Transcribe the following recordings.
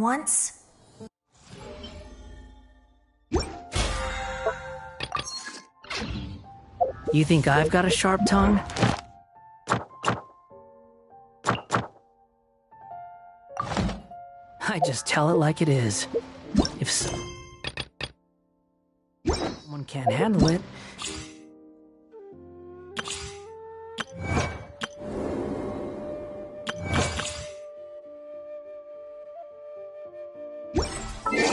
once. You think I've got a sharp tongue? I just tell it like it is. If someone can't handle it...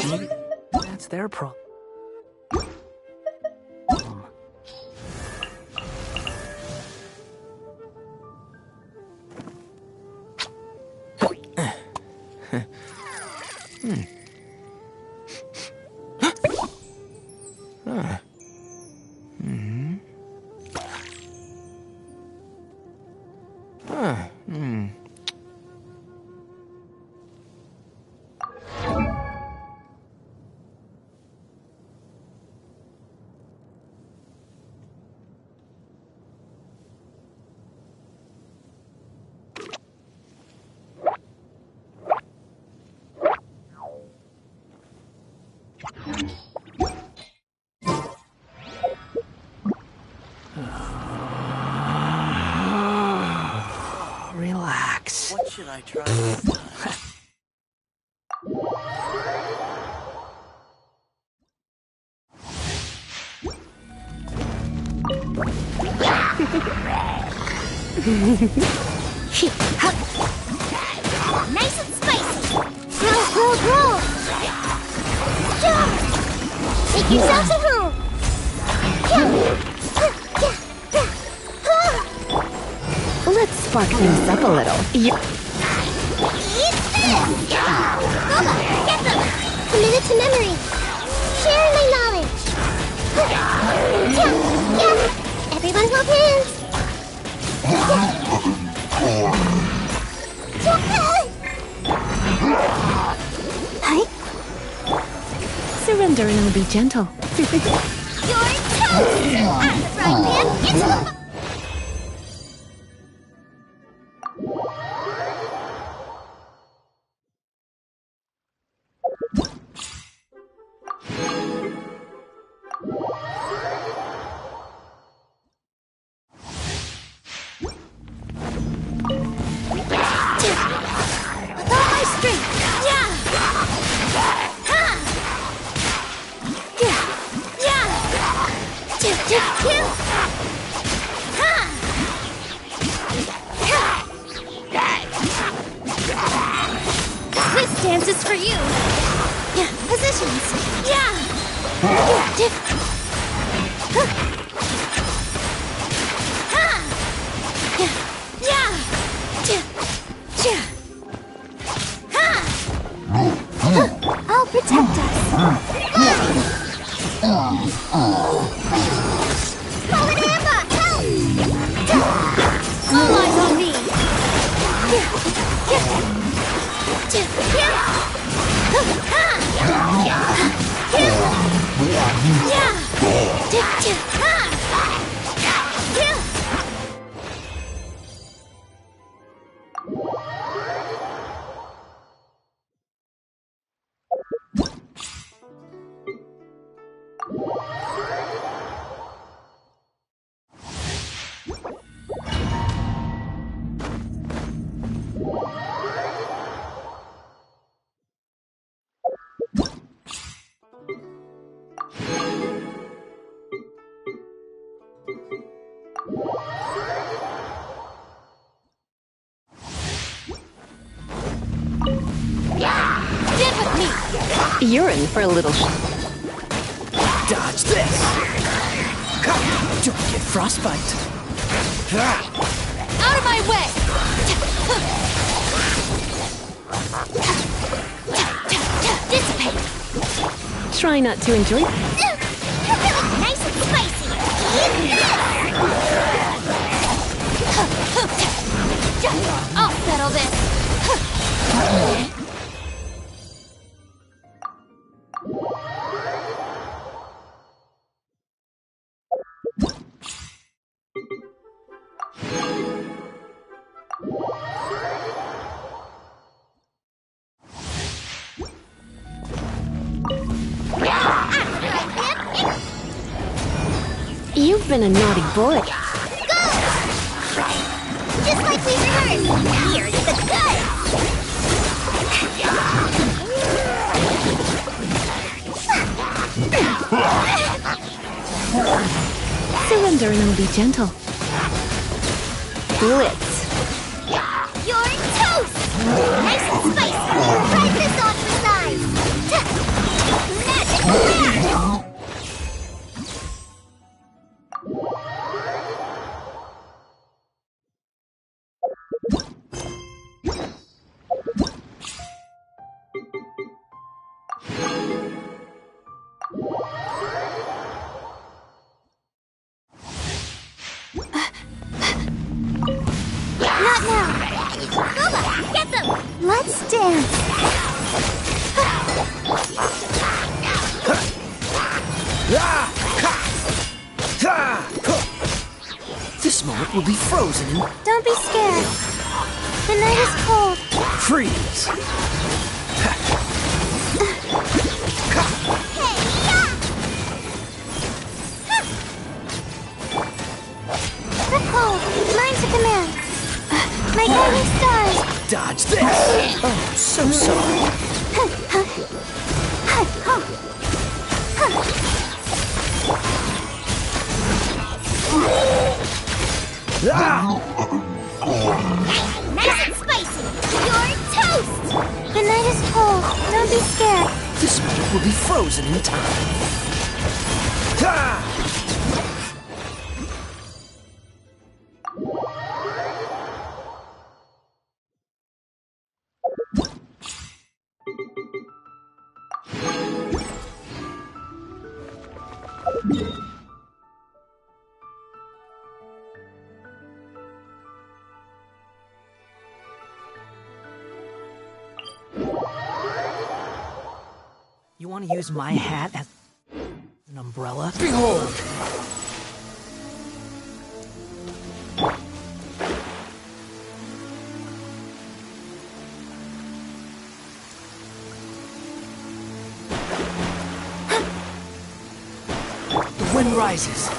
maybe that's their problem. Relax. What should I try this time? Nice and spicy. Roll. Make yourselves at home. Let's spark things up a little. Eat this! Boba, get them! Commit it to memory. Sharing my knowledge. Everyone hold hands. Hi. Surrender and I'll be gentle. You're toast! Out of the frying pan, into the... This dance is for you. Yeah, positions. I'll protect us. Call it ambush! All eyes on me. You're in for a little Dodge this! Don't get frostbite! Out of my way! Dissipate! try not to enjoy. Nice and spicy! I'll settle this! been a naughty boy. Go! Just like we rehearsed. Here's the goods! Surrender and I'll be gentle. Blitz. You're toast! Nice and spicy! Try this on for size! Magic command! Not now! Boba, get them! Let's dance! This moment will be frozen in Don't be scared. The night is cold. freeze. Hey, ya! The cold. Mine to command. My guiding stars. Dodge this. Oh, so sorry. Nice and spicy. You're toast. The night is cold. Don't be scared. This moment will be frozen in time. You want to use my hat as an umbrella? Behold! The wind rises.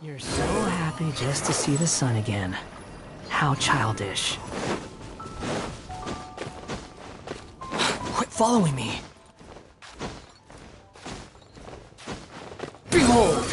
You're so happy just to see the sun again. How childish. Quit following me. Behold!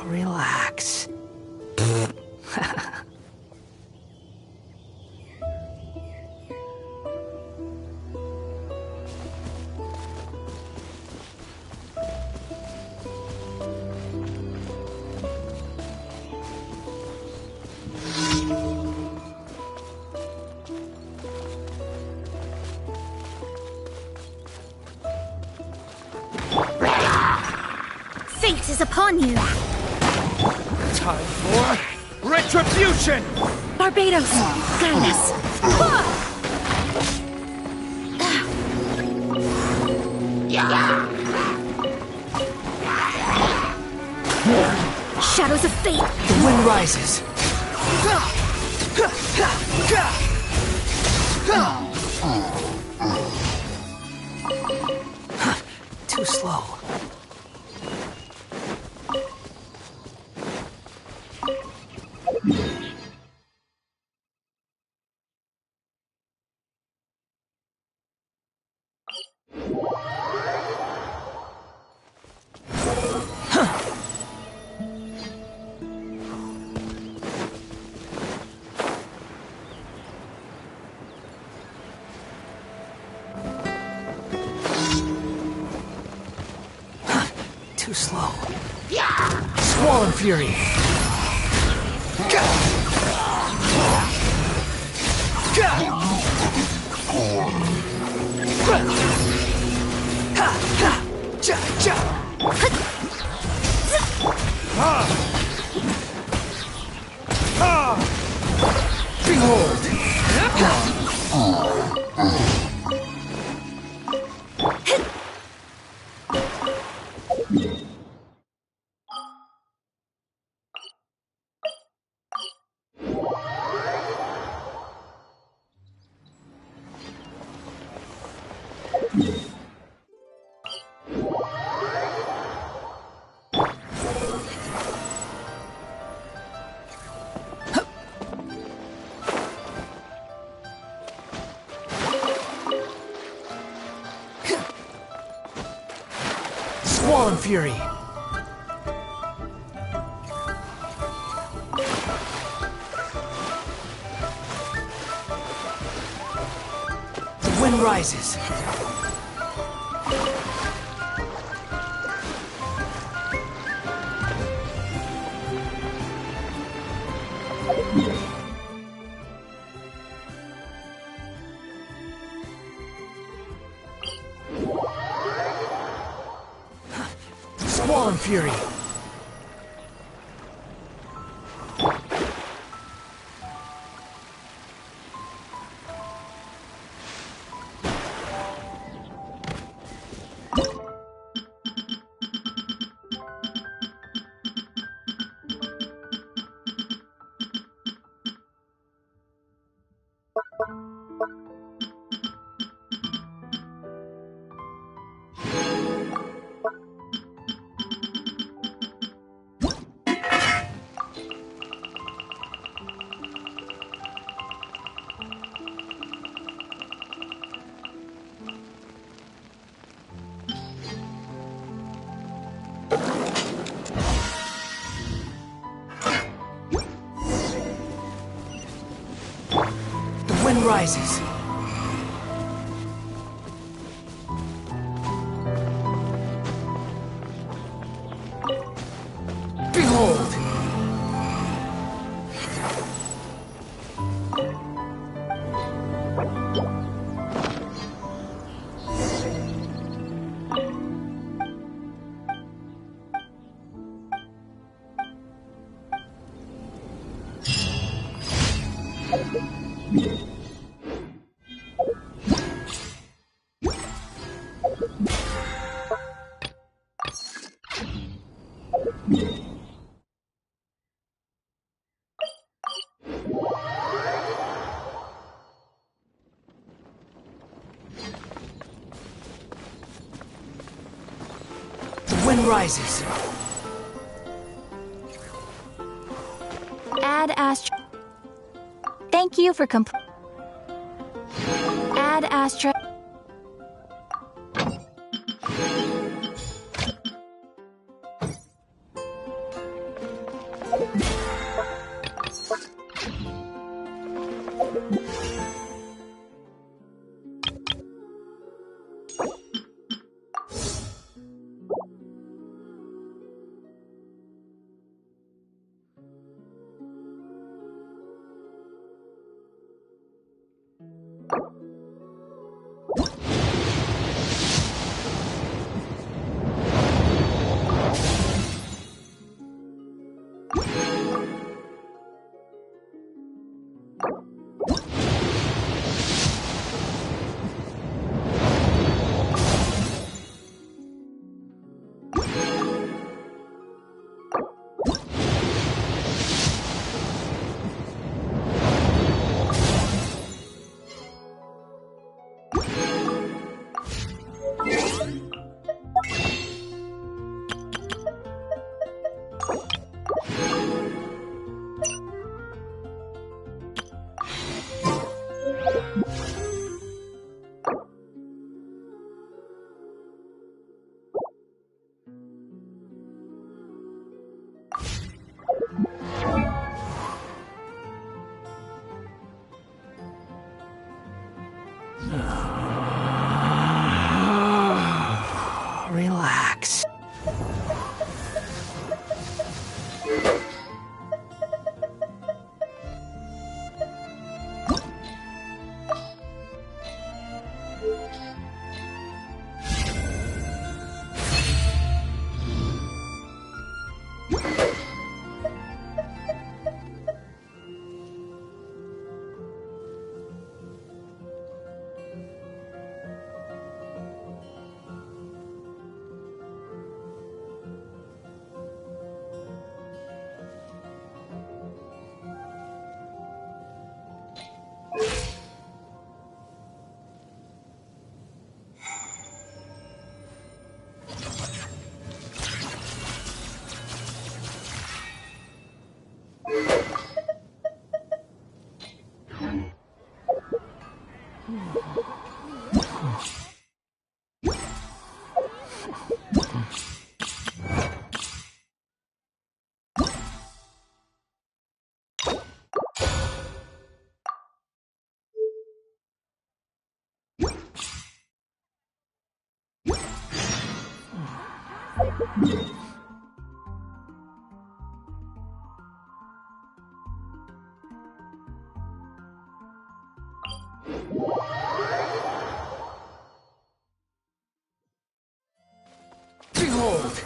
Relax. Fate is upon you! Time for retribution! Barbados, guide us. Shadows of fate! The wind rises. Too slow. Too slow. Swollen fury. Squall and Fury. The wind rises. Squall and Fury. The wind rises. Behold! The wind rises. Add Astra. Thank you for Add Astra. Relax. Behold!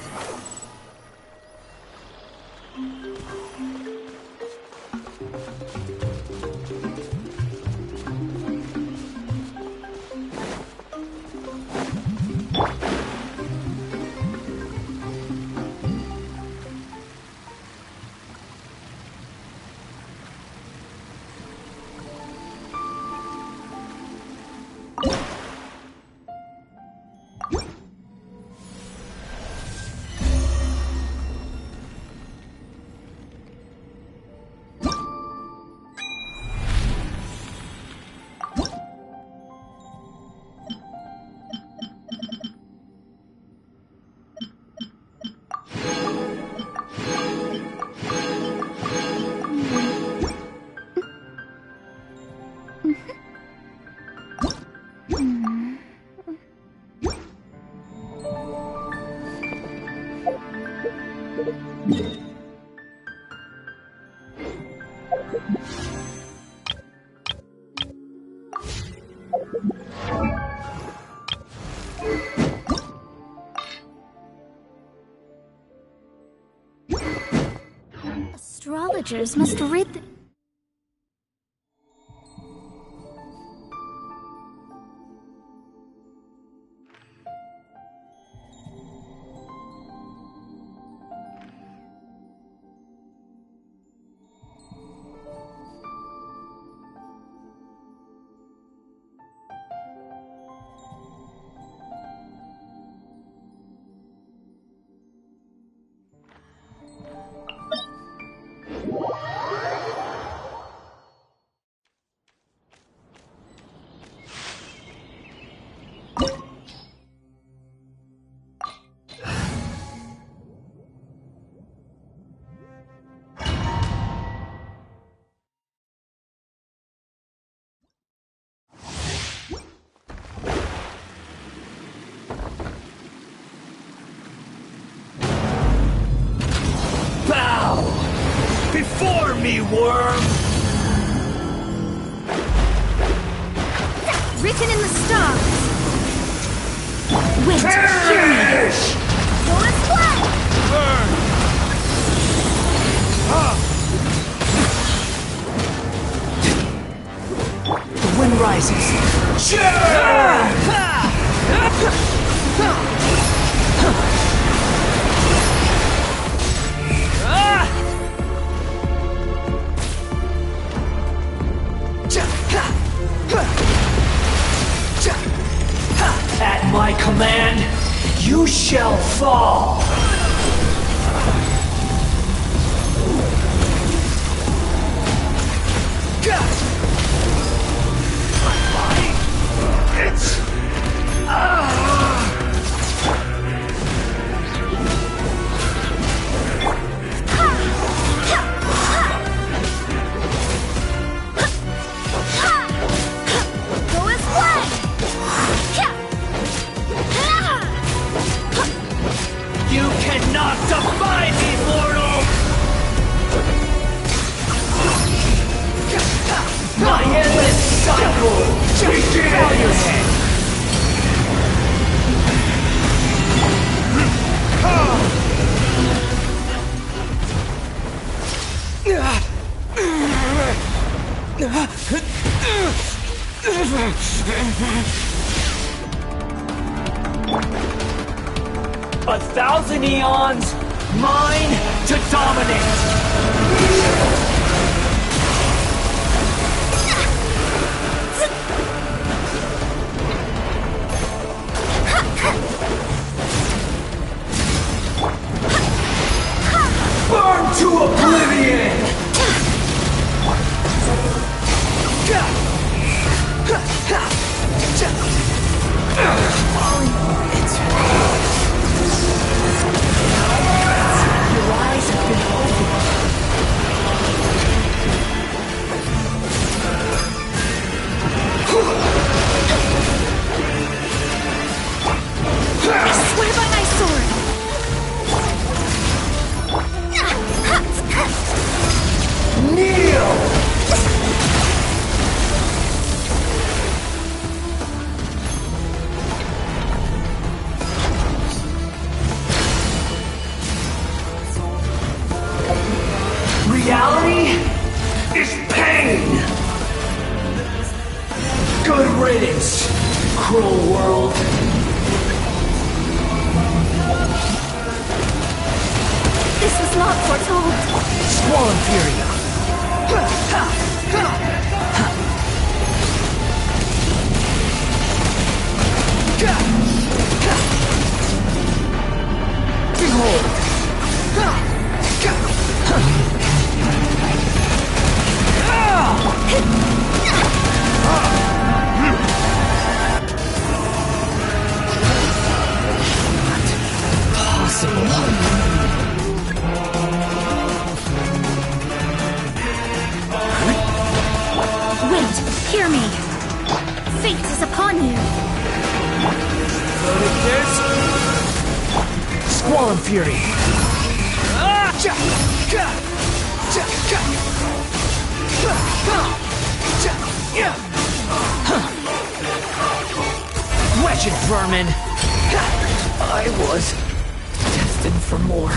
Astrologers must read the... Before me, worm! Written in the stars! Winter, hear me! Yours fly! Burn! The wind rises. At my command, you shall fall! You cannot defy me, mortal! My endless cycle! Bow your head! A thousand eons, mine to dominate! Burn to oblivion! Your eyes have been opened. I swear by my sword! Good riddance, cruel world. This was not foretold. Squall and Fury. Behold! Wait, hear me. Fate is upon you. Look at this. Squall and Fury. Wretched vermin! I was destined for more.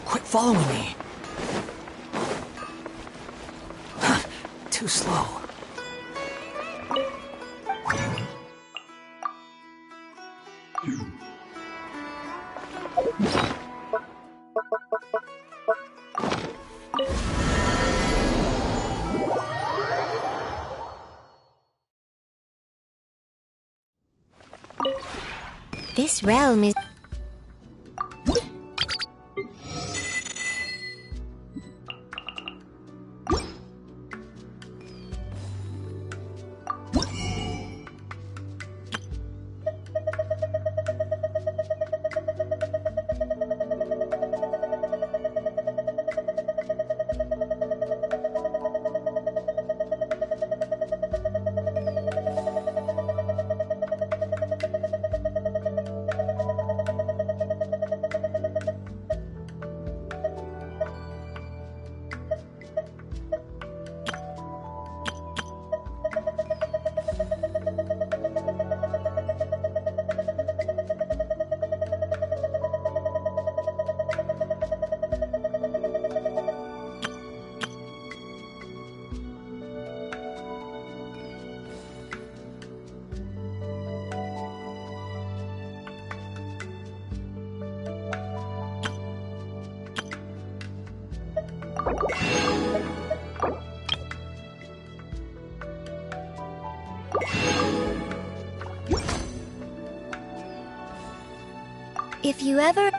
Quit following me. Too slow. This realm is... If you ever...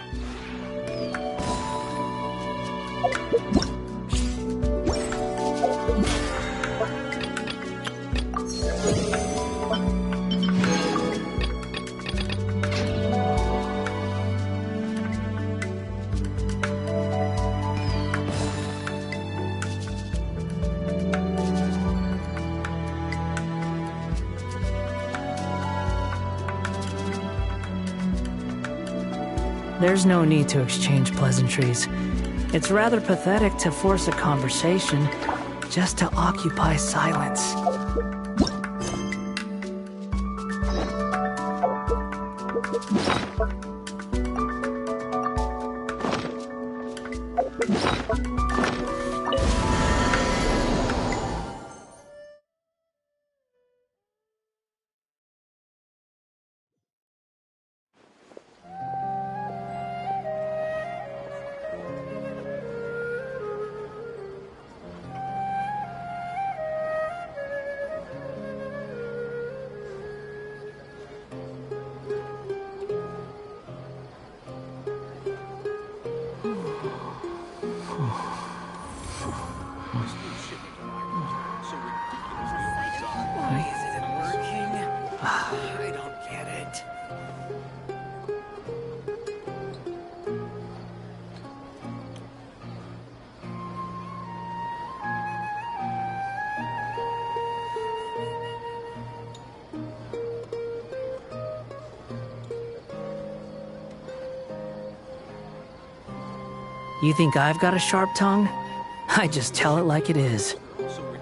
There's no need to exchange pleasantries. It's rather pathetic to force a conversation just to occupy silence. I don't get it. You think I've got a sharp tongue? I just tell it like it is.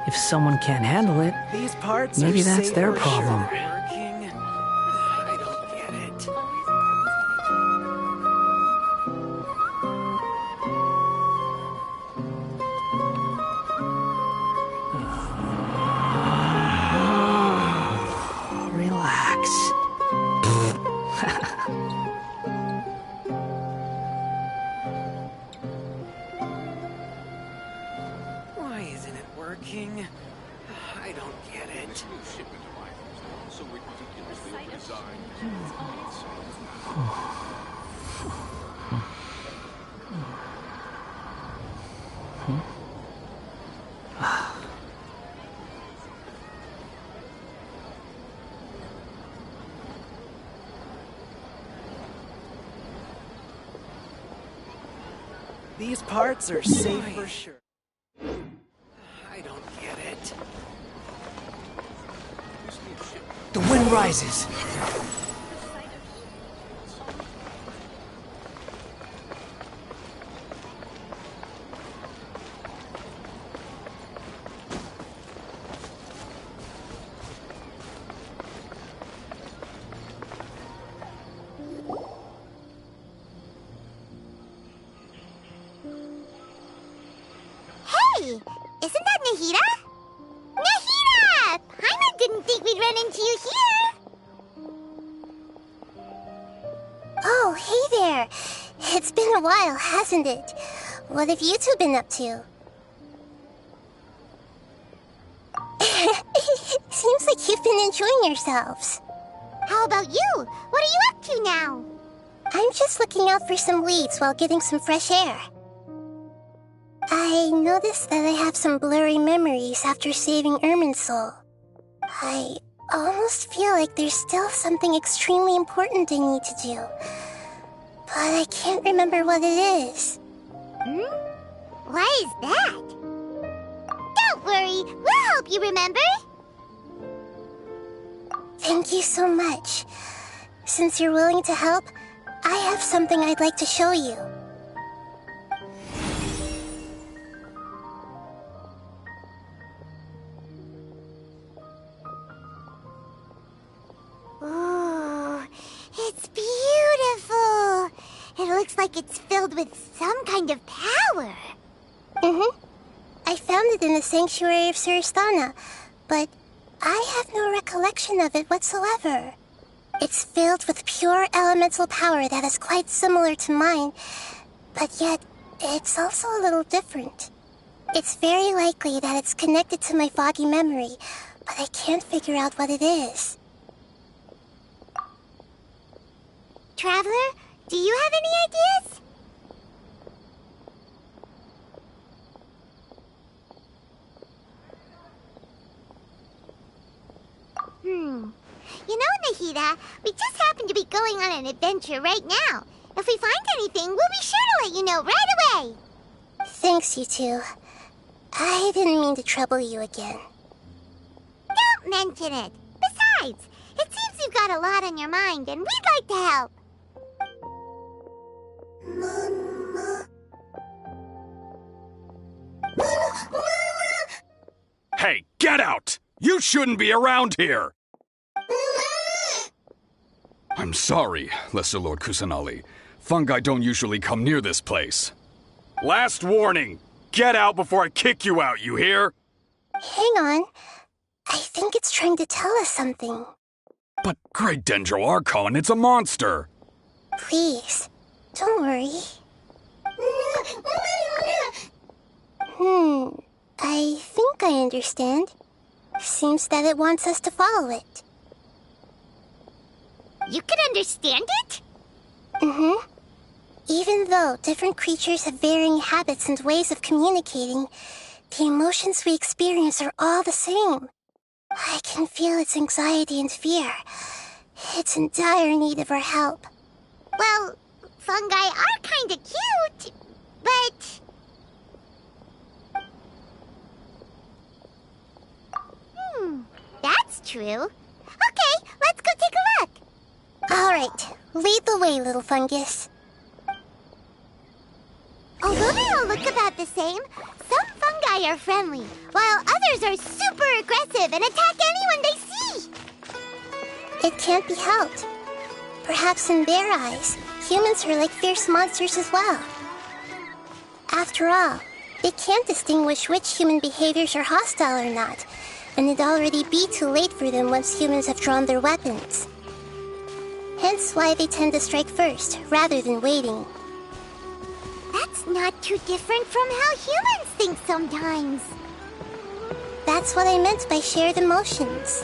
If someone can't handle it, These parts maybe are that's safe their for problem. sure. Working. I don't get it. Relax. Why isn't it working? I don't get it. These parts are safe for sure. I don't get it. The wind rises. Hey! Isn't that Nahida? Nahida! Paimon didn't think we'd run into you here! Oh, hey there! It's been a while, hasn't it? What have you two been up to? Seems like you've been enjoying yourselves. How about you? What are you up to now? I'm just looking out for some leads while getting some fresh air. I noticed that I have some blurry memories after saving Ermin's soul. I almost feel like there's still something extremely important I need to do. But I can't remember what it is. Why is that? Don't worry, we'll help you remember. Thank you so much. Since you're willing to help, I have something I'd like to show you. Ooh, it's beautiful. It looks like it's filled with some kind of power. I found it in the sanctuary of Suristana, but I have no recollection of it whatsoever. It's filled with pure elemental power that is quite similar to mine, but yet it's also a little different. It's very likely that it's connected to my foggy memory, but I can't figure out what it is. Traveler, do you have any ideas? You know, Nahida, we just happen to be going on an adventure right now. If we find anything, we'll be sure to let you know right away. Thanks, you two. I didn't mean to trouble you again. Don't mention it. Besides, it seems you've got a lot on your mind, and we'd like to help. Get out! You shouldn't be around here! I'm sorry, Lesser Lord Kusanali. Fungi don't usually come near this place. Last warning! Get out before I kick you out, you hear? Hang on. I think it's trying to tell us something. But Great Dendro Archon, it's a monster! Please, don't worry. I think I understand. Seems that it wants us to follow it. You can understand it? Even though different creatures have varying habits and ways of communicating, the emotions we experience are all the same. I can feel its anxiety and fear. It's in dire need of our help. Well, fungi are kinda cute, but... that's true. Okay, let's go take a look. All right, lead the way, little fungus. Although they all look about the same, some fungi are friendly, while others are super aggressive and attack anyone they see. It can't be helped. Perhaps in their eyes, humans are like fierce monsters as well. After all, they can't distinguish which human behaviors are hostile or not, and it'd already be too late for them once humans have drawn their weapons. Hence why they tend to strike first, rather than waiting. That's not too different from how humans think sometimes. That's what I meant by shared emotions.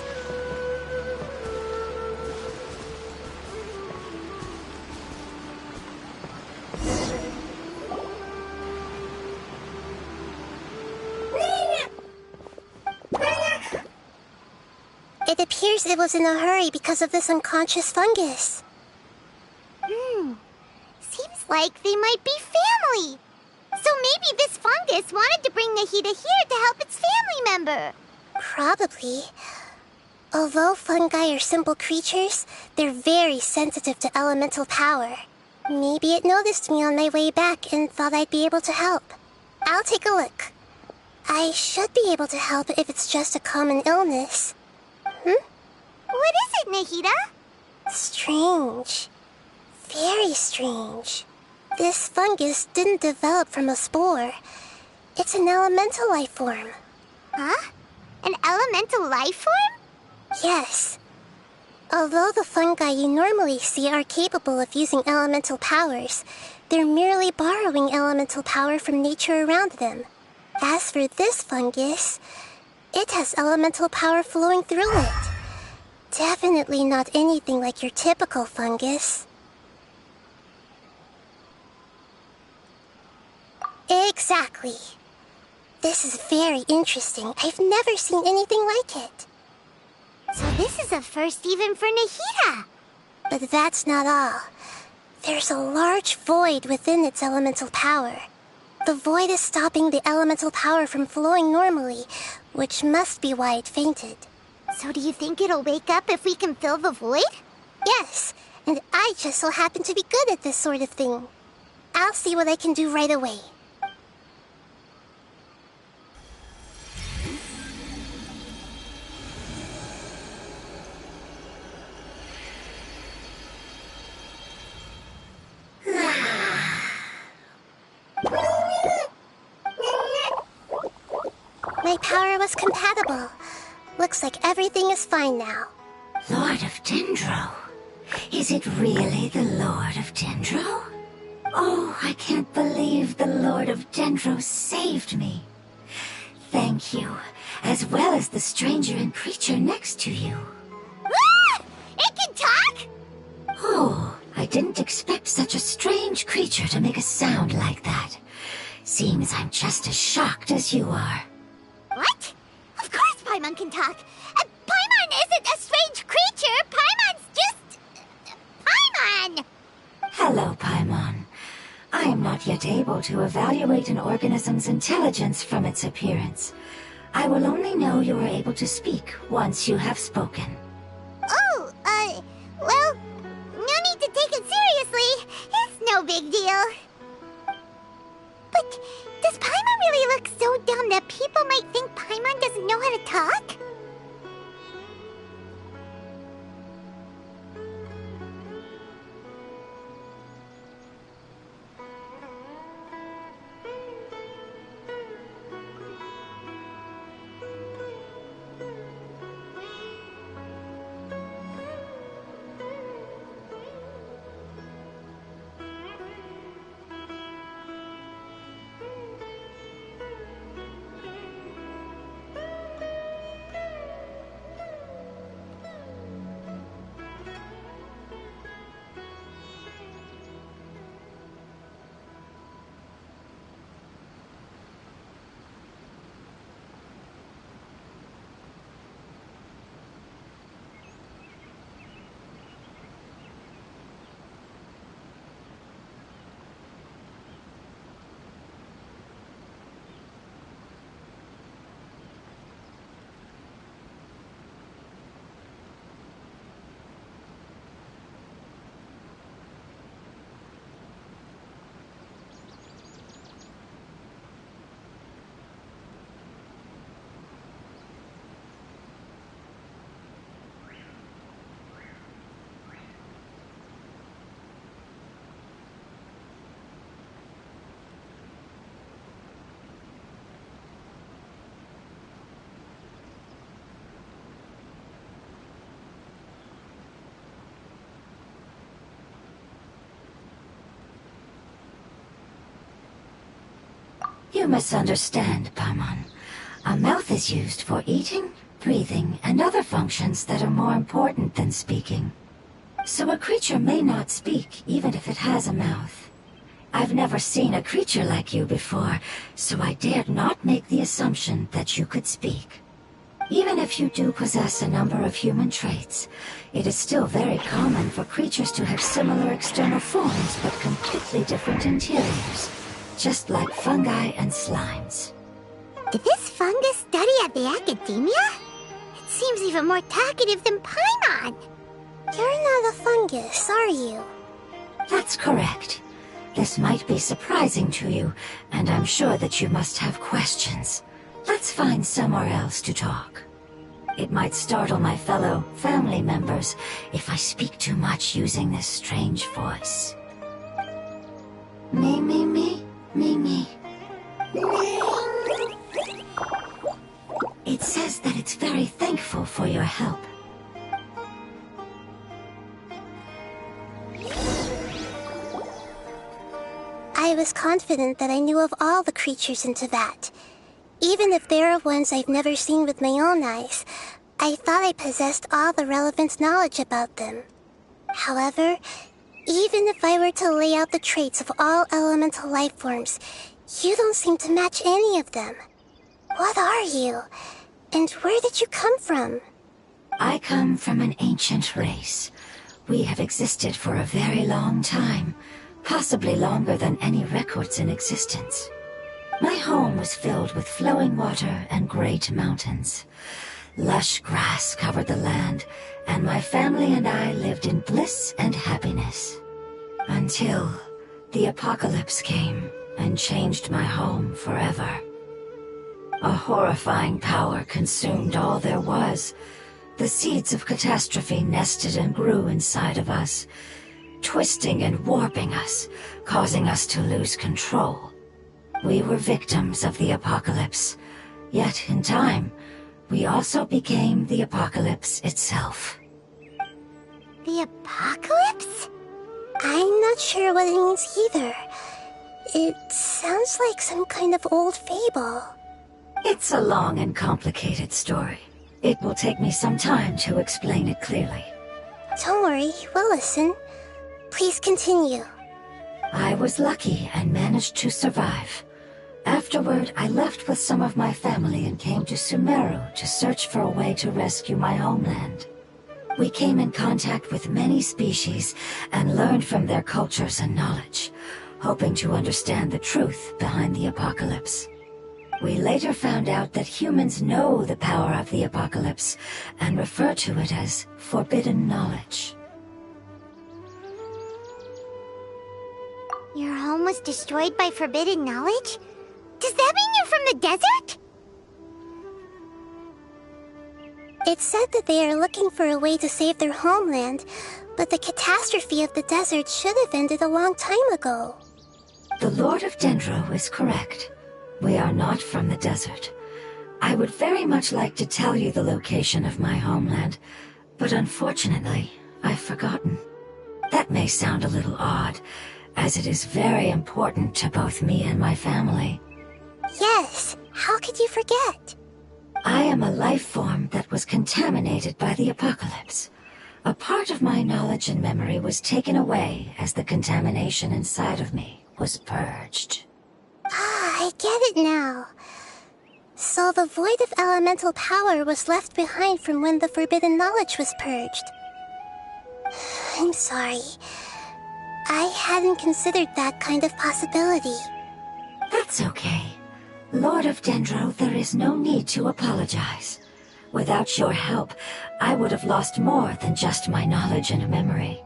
It appears it was in a hurry because of this unconscious fungus. Seems like they might be family. So maybe this fungus wanted to bring Nahida here to help its family member. Probably. Although fungi are simple creatures, they're very sensitive to elemental power. Maybe it noticed me on my way back and thought I'd be able to help. I'll take a look. I should be able to help if it's just a common illness. What is it, Nahida? Strange. Very strange. This fungus didn't develop from a spore. It's an elemental life form. Huh? An elemental life form? Yes. Although the fungi you normally see are capable of using elemental powers, they're merely borrowing elemental power from nature around them. As for this fungus, it has elemental power flowing through it. Definitely not anything like your typical fungus. Exactly. This is very interesting. I've never seen anything like it. So this is a first even for Nahida. But that's not all. There's a large void within its elemental power. The void is stopping the elemental power from flowing normally, which must be why it fainted. So do you think it'll wake up if we can fill the void? Yes, and I just so happen to be good at this sort of thing. I'll see what I can do right away. My power was compatible. Looks like everything is fine now. Lord of Dendro? Is it really the Lord of Dendro? Oh, I can't believe the Lord of Dendro saved me. Thank you, as well as the stranger and creature next to you. Ah! It can talk? Oh, I didn't expect such a strange creature to make a sound like that. Seems I'm just as shocked as you are. What? Of course Paimon can talk. Paimon isn't a strange creature. Paimon's just... Paimon! Hello, Paimon. I am not yet able to evaluate an organism's intelligence from its appearance. I will only know you are able to speak once you have spoken. Oh, well, no need to take it seriously. It's no big deal. But does Paimon really look so dumb that people might think Paimon doesn't know how to talk? You misunderstand, Paimon. A mouth is used for eating, breathing, and other functions that are more important than speaking. So a creature may not speak, even if it has a mouth. I've never seen a creature like you before, so I dared not make the assumption that you could speak. Even if you do possess a number of human traits, it is still very common for creatures to have similar external forms but completely different interiors, just like fungi and slimes. Did this fungus study at the academia? It seems even more talkative than Paimon. You're not a fungus, are you? That's correct. This might be surprising to you, and I'm sure that you must have questions. Let's find somewhere else to talk. It might startle my fellow family members if I speak too much using this strange voice. Me, me, me, me, me. It says that it's very thankful for your help. I was confident that I knew of all the creatures in Teyvat. Even if there are ones I've never seen with my own eyes, I thought I possessed all the relevant knowledge about them. However, even if I were to lay out the traits of all elemental life forms, you don't seem to match any of them. What are you? And where did you come from? I come from an ancient race. We have existed for a very long time, possibly longer than any records in existence. My home was filled with flowing water and great mountains. Lush grass covered the land, and my family and I lived in bliss and happiness. Until the apocalypse came and changed my home forever. A horrifying power consumed all there was. The seeds of catastrophe nested and grew inside of us, twisting and warping us, causing us to lose control. We were victims of the apocalypse, yet in time, we also became the apocalypse itself. The apocalypse? I'm not sure what it means either. It sounds like some kind of old fable. It's a long and complicated story. It will take me some time to explain it clearly. Don't worry, we'll listen. Please continue. I was lucky and managed to survive. Afterward, I left with some of my family and came to Sumeru to search for a way to rescue my homeland. We came in contact with many species and learned from their cultures and knowledge, hoping to understand the truth behind the apocalypse. We later found out that humans know the power of the apocalypse and refer to it as forbidden knowledge. Your home was destroyed by forbidden knowledge? Does that mean you're from the desert? It's said that they are looking for a way to save their homeland, but the catastrophe of the desert should have ended a long time ago. The Lord of Dendro is correct. We are not from the desert. I would very much like to tell you the location of my homeland, but unfortunately, I've forgotten. That may sound a little odd, as it is very important to both me and my family. Yes, how could you forget? I am a life form that was contaminated by the apocalypse. A part of my knowledge and memory was taken away as the contamination inside of me was purged. Ah, I get it now. So the void of elemental power was left behind from when the forbidden knowledge was purged. I'm sorry. I hadn't considered that kind of possibility. That's okay. Lord of Dendro, there is no need to apologize. Without your help, I would have lost more than just my knowledge and memory.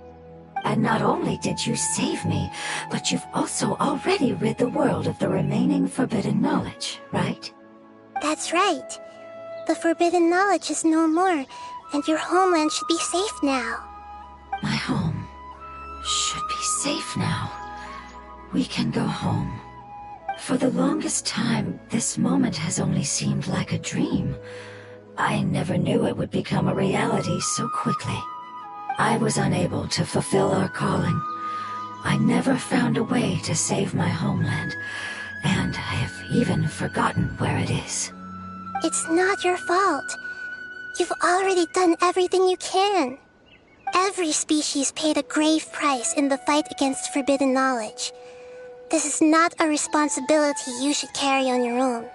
And not only did you save me, but you've also already rid the world of the remaining forbidden knowledge, right? That's right. The forbidden knowledge is no more, and your homeland should be safe now. My home should be safe now. We can go home. For the longest time, this moment has only seemed like a dream. I never knew it would become a reality so quickly. I was unable to fulfill our calling. I never found a way to save my homeland, and I have even forgotten where it is. It's not your fault. You've already done everything you can. Every species paid a grave price in the fight against forbidden knowledge. This is not a responsibility you should carry on your own.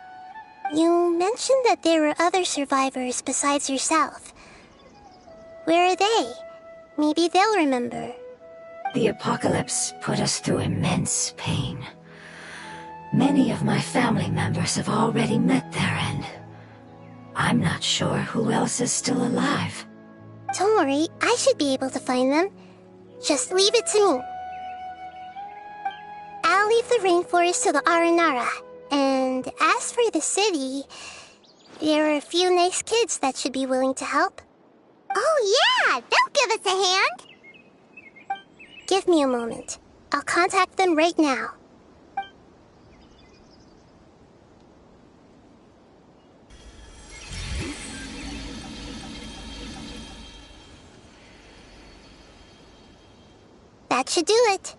You mentioned that there were other survivors besides yourself. Where are they? Maybe they'll remember. The apocalypse put us through immense pain. Many of my family members have already met their end. I'm not sure who else is still alive. Don't worry, I should be able to find them. Just leave it to me. I'll leave the rainforest to the Aranara. And as for the city, there are a few nice kids that should be willing to help. Oh yeah, they'll give us a hand. Give me a moment. I'll contact them right now. That should do it.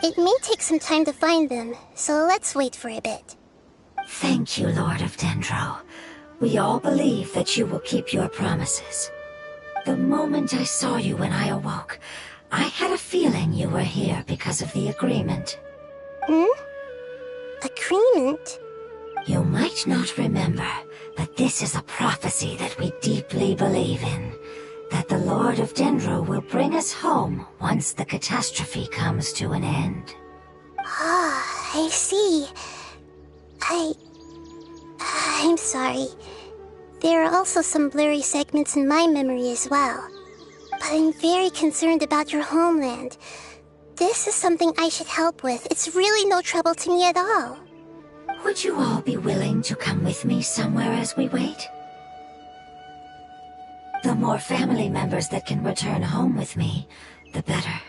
It may take some time to find them, so let's wait for a bit. Thank you, Lord of Dendro. We all believe that you will keep your promises. The moment I saw you when I awoke, I had a feeling you were here because of the agreement. Agreement? You might not remember, but this is a prophecy that we deeply believe in. That the Lord of Dendro will bring us home once the catastrophe comes to an end. Ah, I see. I'm sorry. There are also some blurry segments in my memory as well. But I'm very concerned about your homeland. This is something I should help with. It's really no trouble to me at all. Would you all be willing to come with me somewhere as we wait? The more family members that can return home with me, the better.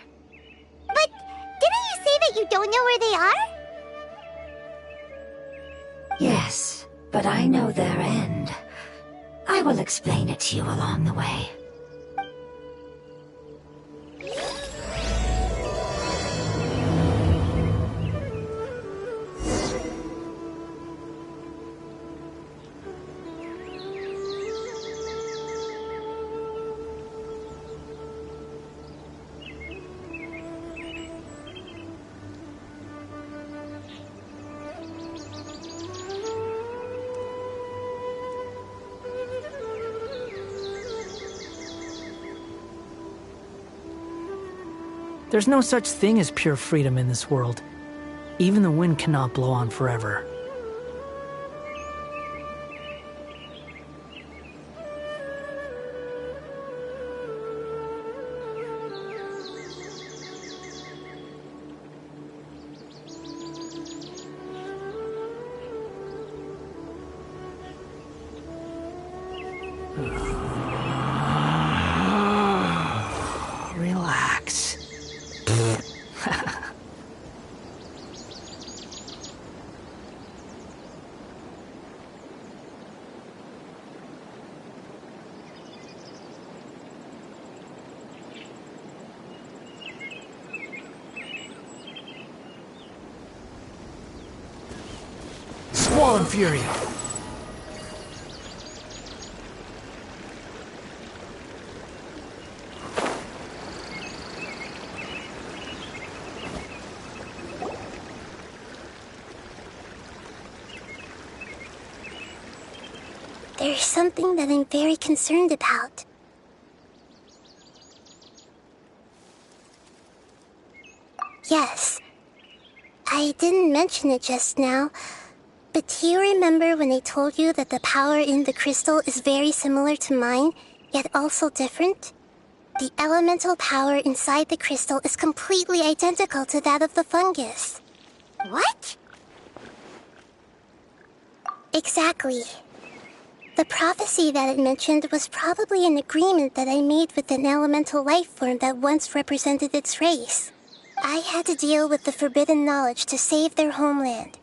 But didn't you say that you don't know where they are? Yes, but I know their end. I will explain it to you along the way. There's no such thing as pure freedom in this world. Even the wind cannot blow on forever. Relax. Squall and Fury. There's something that I'm very concerned about. Yes. I didn't mention it just now, but do you remember when I told you that the power in the crystal is very similar to mine, yet also different? The elemental power inside the crystal is completely identical to that of the fungus. What? Exactly. The prophecy that it mentioned was probably an agreement that I made with an elemental life form that once represented its race. I had to deal with the forbidden knowledge to save their homeland.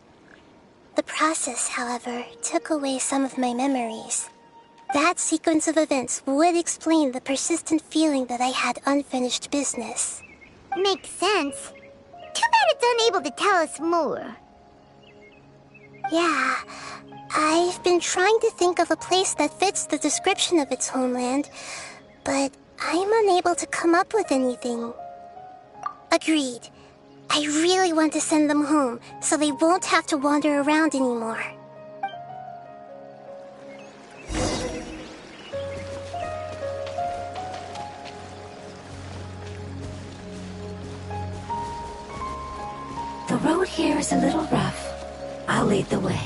The process, however, took away some of my memories. That sequence of events would explain the persistent feeling that I had unfinished business. Makes sense. Too bad it's unable to tell us more. Yeah, I've been trying to think of a place that fits the description of its homeland, but I'm unable to come up with anything. Agreed. I really want to send them home, so they won't have to wander around anymore. The road here is a little rough. I'll lead the way.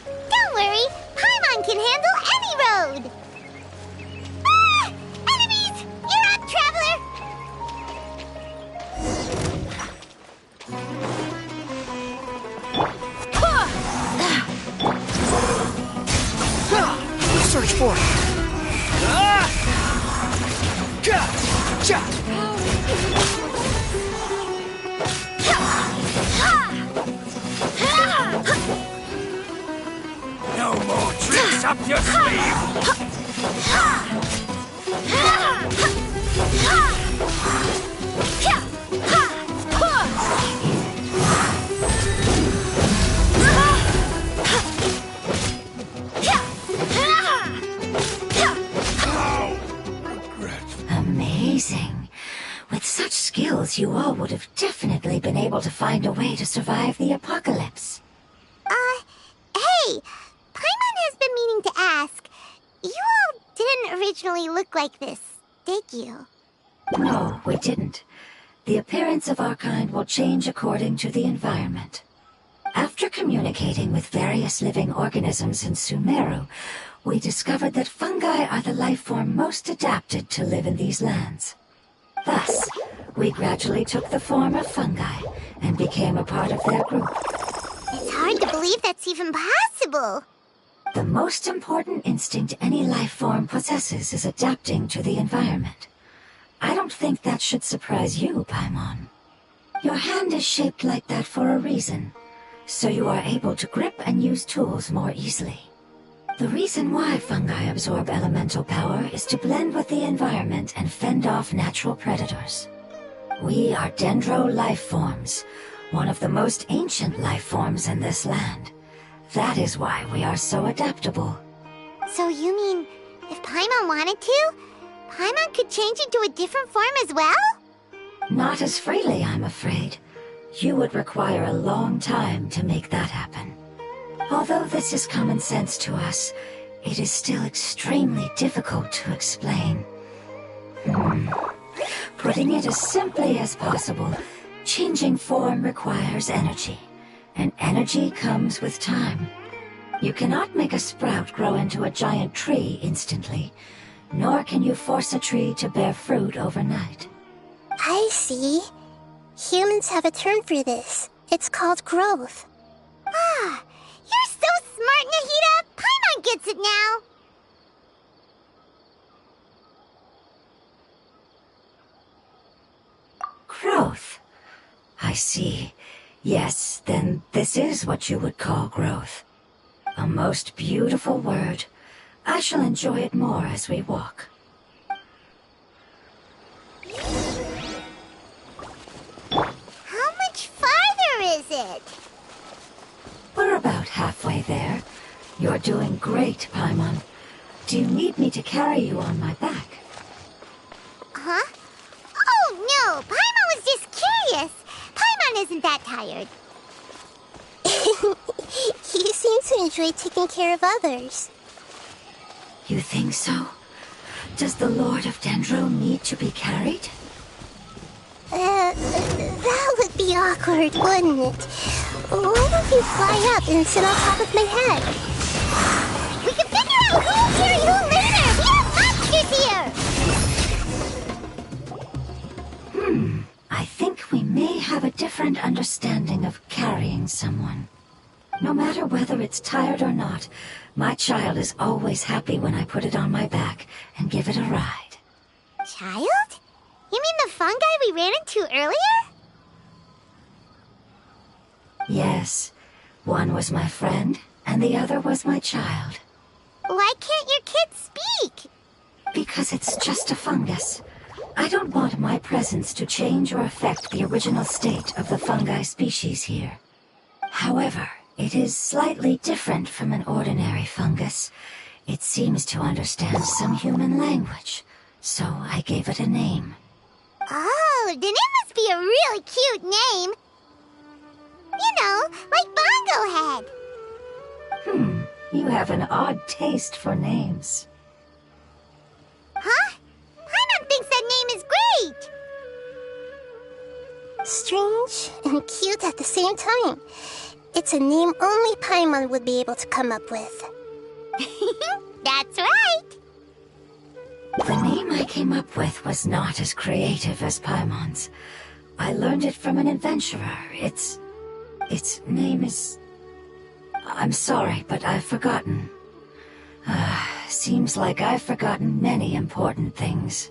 Don't worry, Paimon can handle any road! Ah! Enemies! You're up, traveler! Search for it. No more tricks up your sleeve! Amazing. With such skills, you all would have definitely been able to find a way to survive the apocalypse. Hey! Paimon has been meaning to ask. You all didn't originally look like this, did you? No, we didn't. The appearance of our kind will change according to the environment. After communicating with various living organisms in Sumeru, we discovered that fungi are the life form most adapted to live in these lands. Thus, we gradually took the form of fungi and became a part of their group. It's hard to believe that's even possible. The most important instinct any life form possesses is adapting to the environment. I don't think that should surprise you, Paimon. Your hand is shaped like that for a reason, so you are able to grip and use tools more easily. The reason why fungi absorb elemental power is to blend with the environment and fend off natural predators. We are dendro life forms, one of the most ancient life forms in this land. That is why we are so adaptable. So you mean, if Paimon wanted to, Paimon could change into a different form as well? Not as freely, I'm afraid. You would require a long time to make that happen. Although this is common sense to us, it is still extremely difficult to explain. Putting it as simply as possible, changing form requires energy, and energy comes with time. You cannot make a sprout grow into a giant tree instantly, nor can you force a tree to bear fruit overnight. I see. Humans have a term for this. It's called growth. Ah, you're so smart, Nahida! Paimon gets it now! I see. Yes, then this is what you would call growth. A most beautiful word. I shall enjoy it more as we walk. How much farther is it? We're about halfway there. You're doing great, Paimon. Do you need me to carry you on my back? Huh? Oh, no! Paimon was just curious. Paimon isn't that tired. You seem to enjoy taking care of others. You think so? Does the Lord of Dendro need to be carried? That would be awkward, wouldn't it? Why don't you fly up and sit on top of my head? We can figure out who'll carry who later! We have monsters here! I think we may have a different understanding of carrying someone. No matter whether it's tired or not, my child is always happy when I put it on my back and give it a ride. Child? You mean the fungi we ran into earlier? Yes, one was my friend, and the other was my child. Why can't your kid speak? Because it's just a fungus. I don't want my presence to change or affect the original state of the fungi species here. However, it is slightly different from an ordinary fungus. It seems to understand some human language, so I gave it a name. Oh, then it must be a really cute name. You know, like Bongo Head. You have an odd taste for names. Huh? Paimon thinks that name is great. Strange and cute at the same time. It's a name only Paimon would be able to come up with. That's right. The name I came up with was not as creative as Paimon's. I learned it from an adventurer. Its name is... I'm sorry, but I've forgotten. Seems like I've forgotten many important things.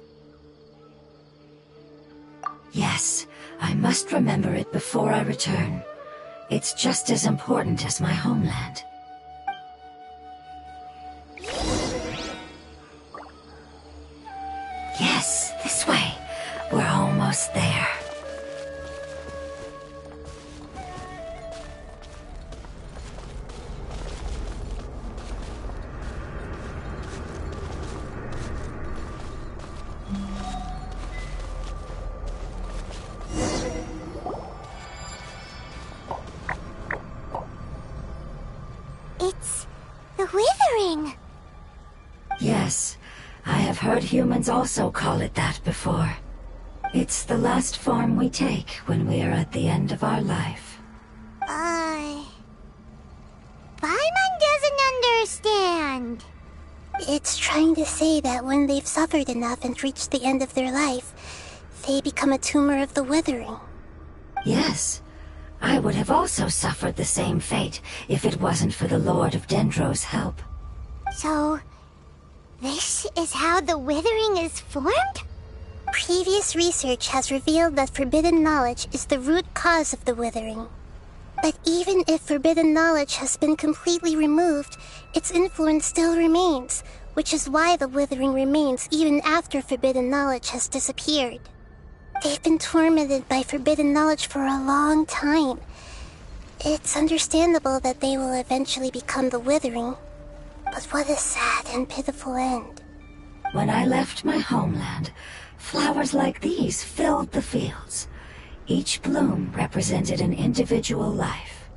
Yes, I must remember it before I return. It's just as important as my homeland. Yes, this way. We're almost there. It's the Withering. Yes, I have heard humans also call it that before. It's the last form we take when we are at the end of our life. Paimon doesn't understand. It's trying to say that when they've suffered enough and reached the end of their life, they become a tumor of the Withering. Yes, I would have also suffered the same fate if it wasn't for the Lord of Dendro's help. So, this is how the Withering is formed? Previous research has revealed that forbidden knowledge is the root cause of the Withering. But even if forbidden knowledge has been completely removed, its influence still remains, which is why the Withering remains even after forbidden knowledge has disappeared. They've been tormented by forbidden knowledge for a long time. It's understandable that they will eventually become the Withering. But what a sad and pitiful end. When I left my homeland, flowers like these filled the fields. Each bloom represented an individual life.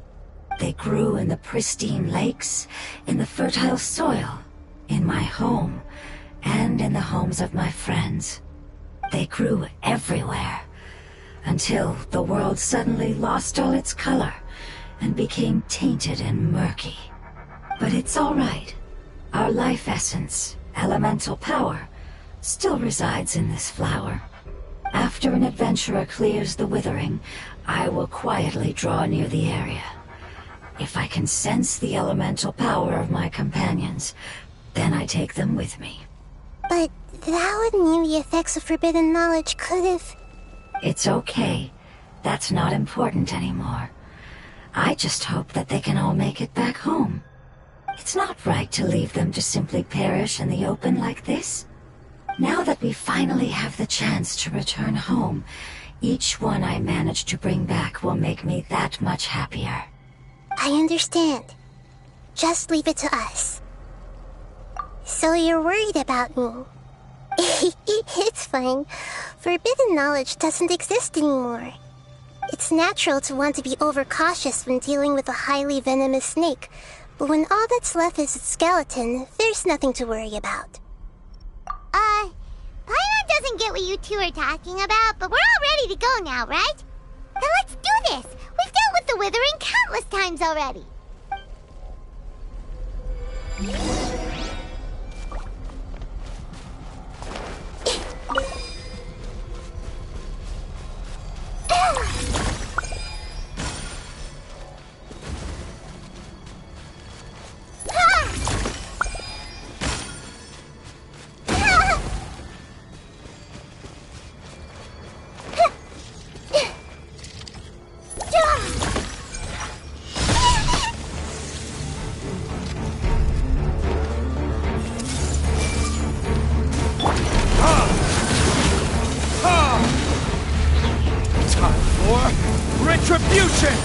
They grew in the pristine lakes, in the fertile soil, in my home, and in the homes of my friends. They grew everywhere, until the world suddenly lost all its color and became tainted and murky. But it's all right. Our life essence, elemental power, still resides in this flower. After an adventurer clears the Withering, I will quietly draw near the area. If I can sense the elemental power of my companions, then I take them with me. But that would mean the effects of forbidden knowledge could have... It's okay. that's not important anymore. I just hope that they can all make it back home. It's not right to leave them to simply perish in the open like this. Now that we finally have the chance to return home, each one I manage to bring back will make me that much happier. I understand. Just leave it to us. So you're worried about me? It's fine. Forbidden knowledge doesn't exist anymore. It's natural to want to be overcautious when dealing with a highly venomous snake, but when all that's left is its skeleton, there's nothing to worry about. Paimon doesn't get what you two are talking about, but we're all ready to go now, right? Then let's do this! We've dealt with the Withering countless times already! Retribution!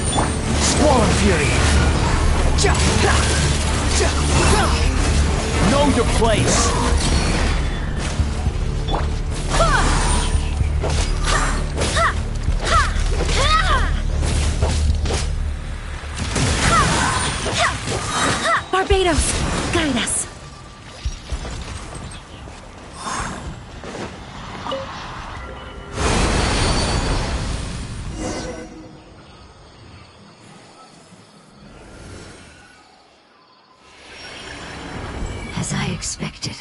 Squall Fury! Know your place! Barbados, guide us. As I expected,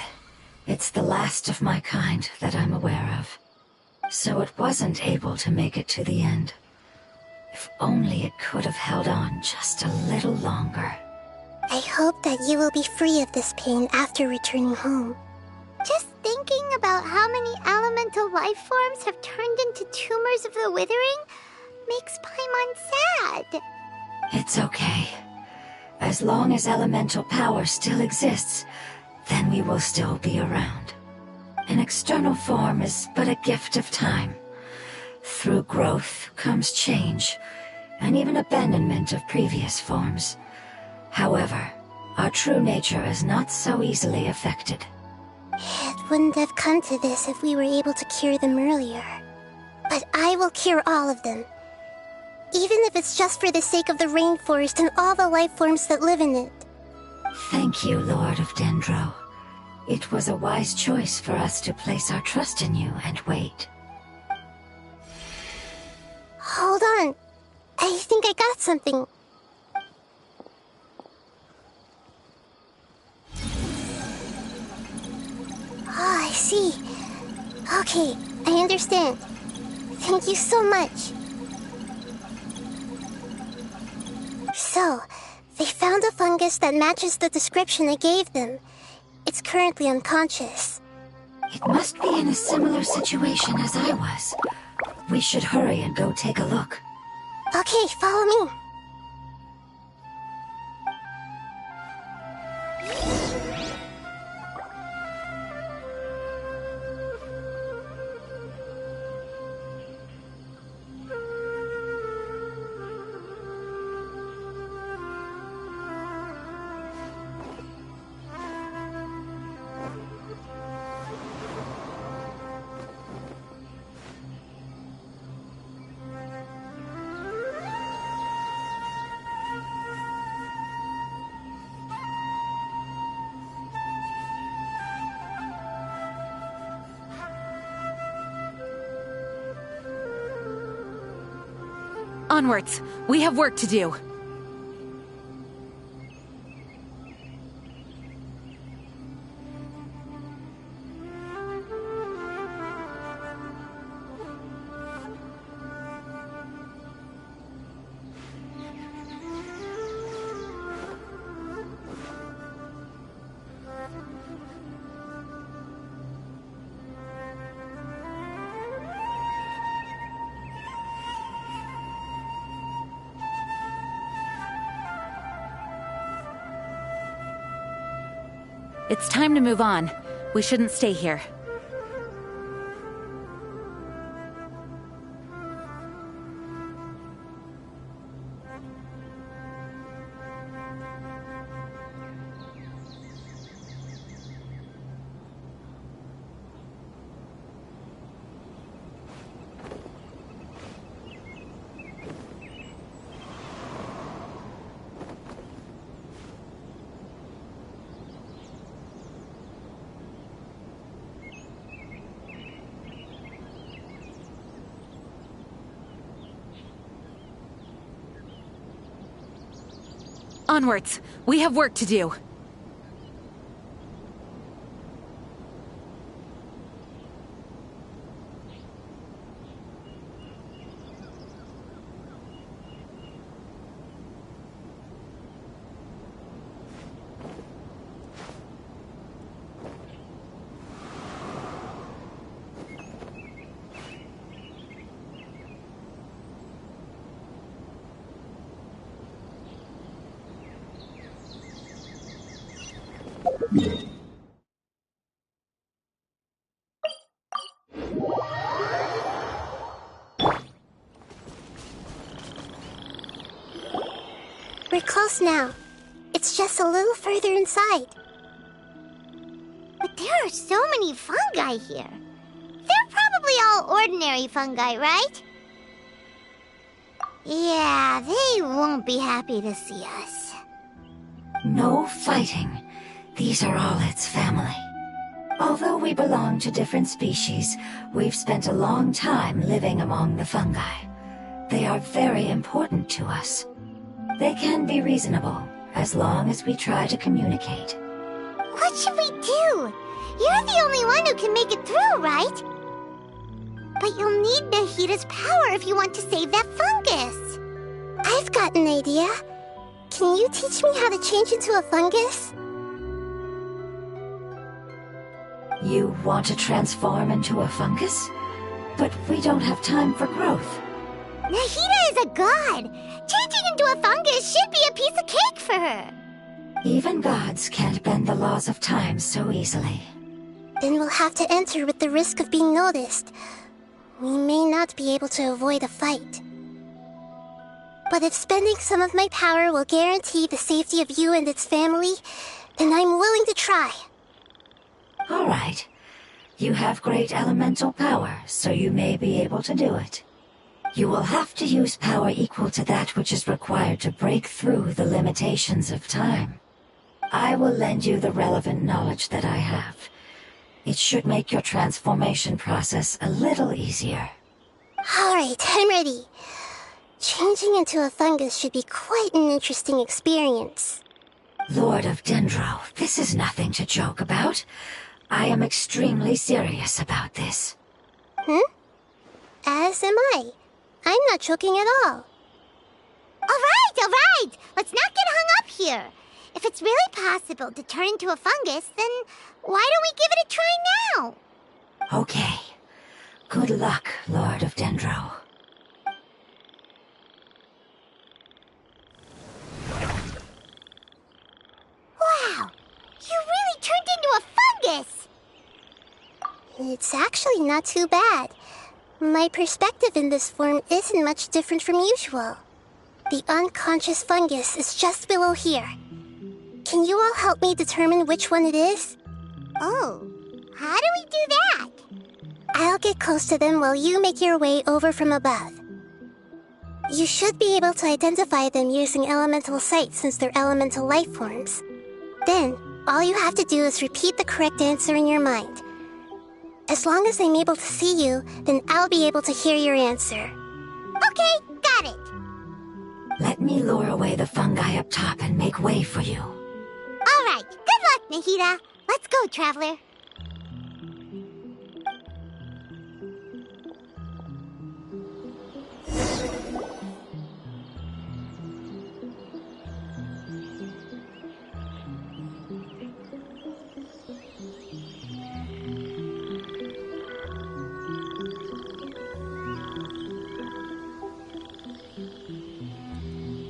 it's the last of my kind that I'm aware of. So it wasn't able to make it to the end. If only it could have held on just a little longer. I hope that you will be free of this pain after returning home. Just thinking about how many elemental life forms have turned into tumors of the Withering makes Paimon sad. It's okay. As long as elemental power still exists, then we will still be around. An external form is but a gift of time. Through growth comes change, and even abandonment of previous forms. However, our true nature is not so easily affected. It wouldn't have come to this if we were able to cure them earlier. But I will cure all of them. Even if it's just for the sake of the rainforest and all the life forms that live in it. Thank you, Lord of Dendro. It was a wise choice for us to place our trust in you and wait. Hold on. I think I got something. Oh, I see. Okay, I understand. Thank you so much. So, they found a fungus that matches the description I gave them. It's currently unconscious. It must be in a similar situation as I was. We should hurry and go take a look. Okay, follow me. Onwards. We have work to do. It's time to move on. We shouldn't stay here. Onwards. We have work to do. We're close now. It's just a little further inside. But there are so many fungi here. They're probably all ordinary fungi, right? Yeah, they won't be happy to see us. No fighting. These are all its family. Although we belong to different species, we've spent a long time living among the fungi. They are very important to us. They can be reasonable, as long as we try to communicate. What should we do? You're the only one who can make it through, right? But you'll need Nahita's power if you want to save that fungus. I've got an idea. Can you teach me how to change into a fungus? You want to transform into a fungus? But we don't have time for growth. Nahita is a god. Changing into a fungus should be a piece of cake for her. Even gods can't bend the laws of time so easily. Then we'll have to enter with the risk of being noticed. We may not be able to avoid a fight. But if spending some of my power will guarantee the safety of you and its family, then I'm willing to try. All right. You have great elemental power, so you may be able to do it. You will have to use power equal to that which is required to break through the limitations of time. I will lend you the relevant knowledge that I have. It should make your transformation process a little easier. Alright, I'm ready. Changing into a fungus should be quite an interesting experience. Lord of Dendro, this is nothing to joke about. I am extremely serious about this. As am I. I'm not joking at all. All right. Let's not get hung up here. If it's really possible to turn into a fungus, then why don't we give it a try now? Okay. Good luck, Lord of Dendro. Wow! You really turned into a fungus! It's actually not too bad. My perspective in this form isn't much different from usual. The unconscious fungus is just below here. Can you all help me determine which one it is? Oh, how do we do that? I'll get close to them while you make your way over from above. You should be able to identify them using elemental sight since they're elemental life forms. Then, all you have to do is repeat the correct answer in your mind. As long as I'm able to see you, then I'll be able to hear your answer. Okay, got it. Let me lure away the fungi up top and make way for you. All right, good luck, Nahita. Let's go, Traveler.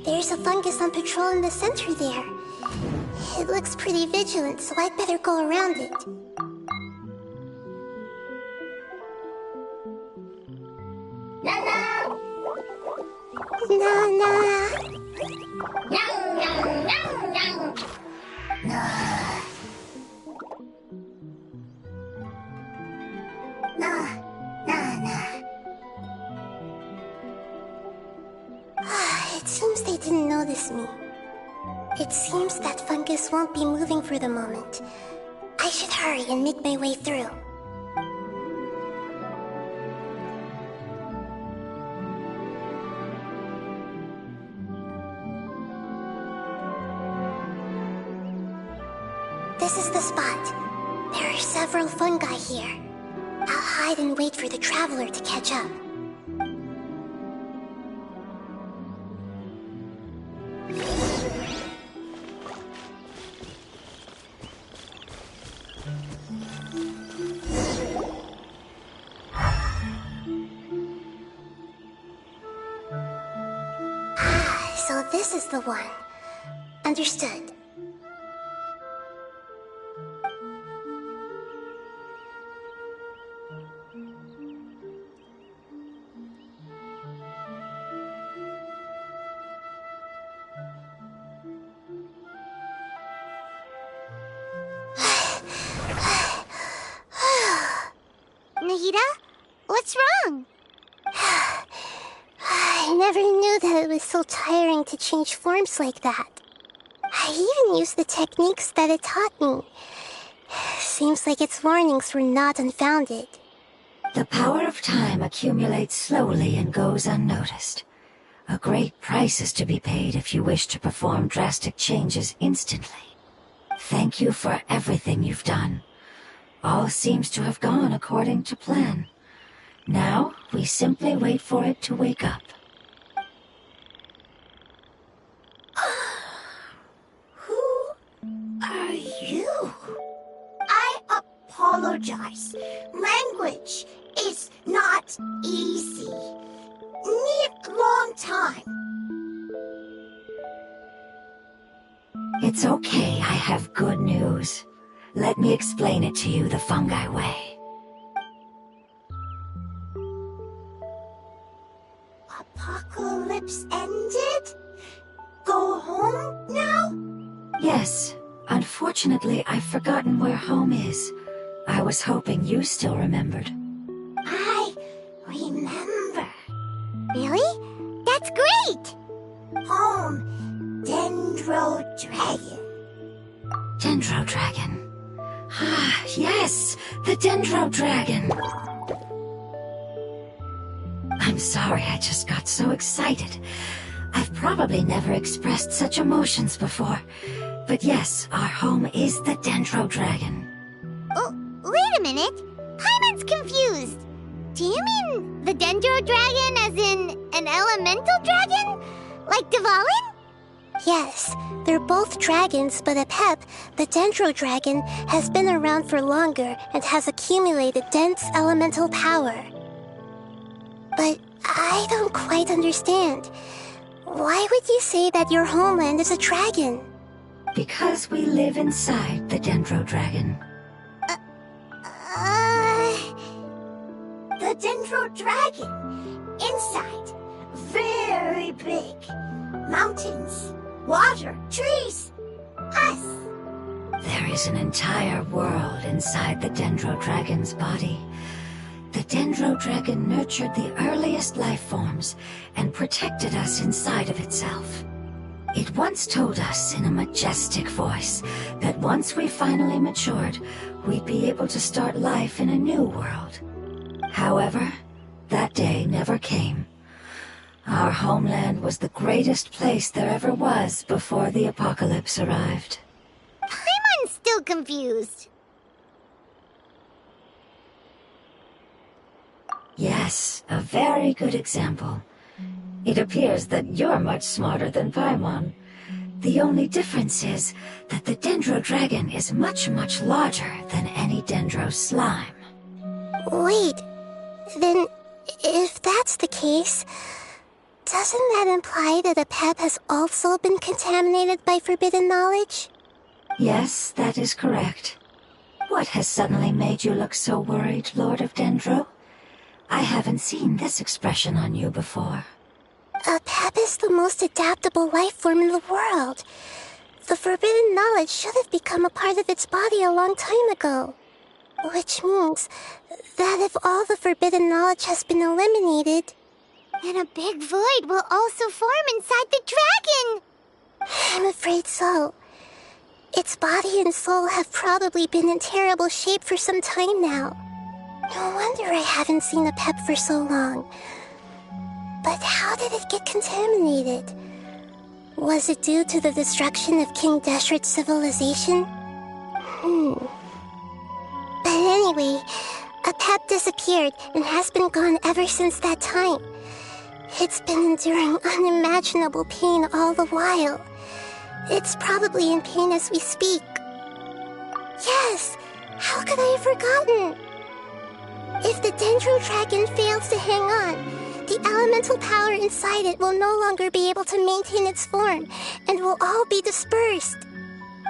There's a fungus on patrol in the center there. It It looks pretty vigilant, so I'd better go around it. Nana! Nana! Nyang, nyang, nyang, nyang. It seems they didn't notice me. It seems that fungus won't be moving for the moment. I should hurry and make my way through. This is the spot. There are several fungi here. I'll hide and wait for the traveler to catch up. So this is the one. Understood. Nahida? What's wrong? I never knew that it was so tiring to change forms like that. I even used the techniques that it taught me. Seems like its warnings were not unfounded. The power of time accumulates slowly and goes unnoticed. A great price is to be paid if you wish to perform drastic changes instantly. Thank you for everything you've done. All seems to have gone according to plan. Now, we simply wait for it to wake up. Who are you? I apologize. Language is not easy. Need long time. It's okay, I have good news. Let me explain it to you the fungi way. Apocalypse ended? Go home now? Yes, unfortunately I've forgotten where home is. I was hoping you still remembered. I remember. Really? That's great! Home, Dendro Dragon. Dendro Dragon. Ah, yes, the Dendro Dragon. I'm sorry, I just got so excited. I've probably never expressed such emotions before. But yes, our home is the Dendro Dragon. Oh, wait a minute. Paimon's confused. Do you mean the Dendro Dragon as in an elemental dragon? Like Dvalin? Yes, they're both dragons, but Apep, the Dendro Dragon, has been around for longer and has accumulated dense elemental power. But I don't quite understand. Why would you say that your homeland is a dragon? Because we live inside the Dendro Dragon. The Dendro Dragon. Inside. Very big. Mountains. Water. Trees. Us. There is an entire world inside the Dendro Dragon's body. The Dendro Dragon nurtured the earliest life forms and protected us inside of itself. It once told us in a majestic voice that once we finally matured, we'd be able to start life in a new world. However, that day never came. Our homeland was the greatest place there ever was before the apocalypse arrived. Paimon's still confused. Yes, a very good example. It appears that you're much smarter than Paimon. The only difference is that the Dendro Dragon is much, much larger than any Dendro slime. Wait, then if that's the case, doesn't that imply that Apep has also been contaminated by forbidden knowledge? Yes, that is correct. What has suddenly made you look so worried, Lord of Dendro? I haven't seen this expression on you before. A pep is the most adaptable life form in the world. The forbidden knowledge should have become a part of its body a long time ago. Which means that if all the forbidden knowledge has been eliminated, then a big void will also form inside the dragon! I'm afraid so. Its body and soul have probably been in terrible shape for some time now. No wonder I haven't seen a pep for so long. But how did it get contaminated? Was it due to the destruction of King Deshret's civilization? But anyway, a pep disappeared and has been gone ever since that time. It's been enduring unimaginable pain all the while. It's probably in pain as we speak. Yes! How could I have forgotten? If the Dendro Dragon fails to hang on, the elemental power inside it will no longer be able to maintain its form, and will all be dispersed.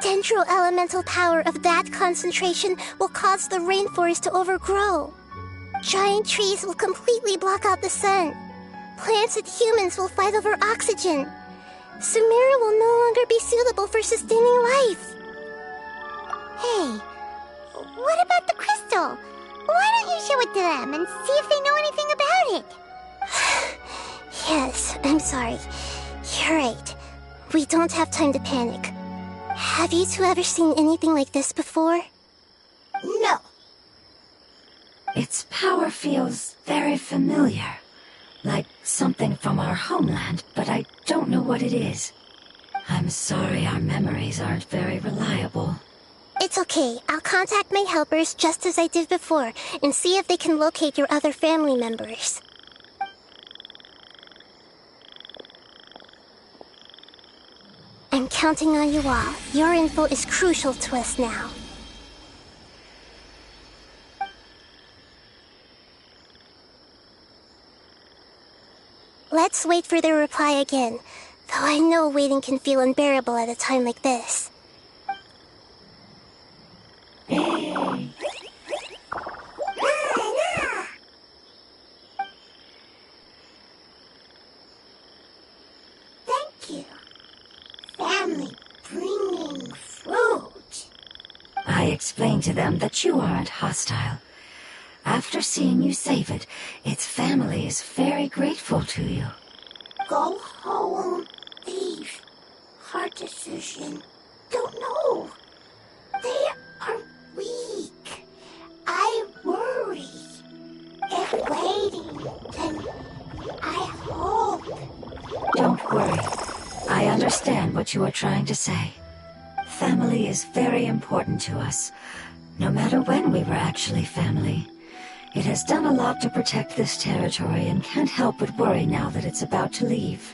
Dendro elemental power of that concentration will cause the rainforest to overgrow. Giant trees will completely block out the sun. Plants and humans will fight over oxygen. Sumeru will no longer be suitable for sustaining life. Hey, what about the crystal? Why don't you show it to them and see if they know anything about it? Yes, I'm sorry. You're right. We don't have time to panic. Have you two ever seen anything like this before? No. Its power feels very familiar. Like something from our homeland, but I don't know what it is. I'm sorry our memories aren't very reliable. It's okay. I'll contact my helpers just as I did before and see if they can locate your other family members. I'm counting on you all. Your info is crucial to us now. Let's wait for their reply again, though I know waiting can feel unbearable at a time like this. Thank you. Family bringing fruit. I explained to them that you aren't hostile. After seeing you save it, its family is very grateful to you. Go home, thief. Hard decision. Don't know. They are weak. I worry. If waiting, then I hope. Don't worry. I understand what you are trying to say. Family is very important to us, no matter when we were actually family. It has done a lot to protect this territory and can't help but worry now that it's about to leave.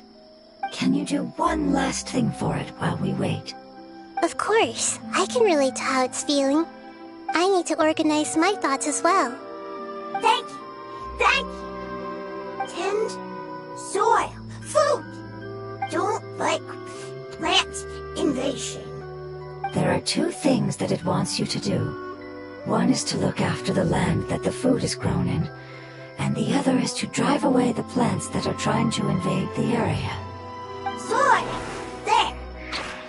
Can you do one last thing for it while we wait? Of course. I can relate to how it's feeling. I need to organize my thoughts as well. Thank you. Thank you. Tend soil. Food. Don't like plant invasion. There are two things that it wants you to do. One is to look after the land that the food is grown in, and the other is to drive away the plants that are trying to invade the area. Soil. There.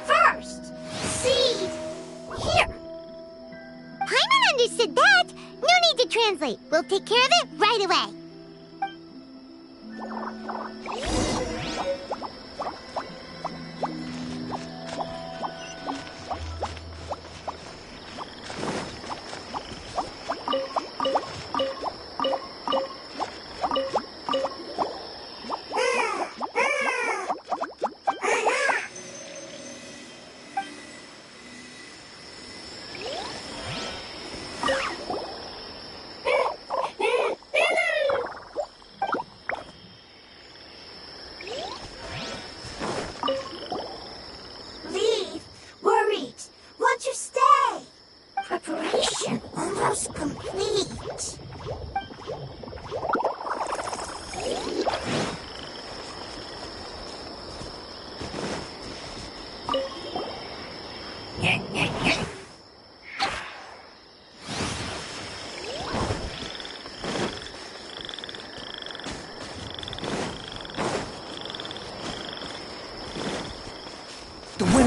First. Seed. Here. Paimon understood that. No need to translate. We'll take care of it right away.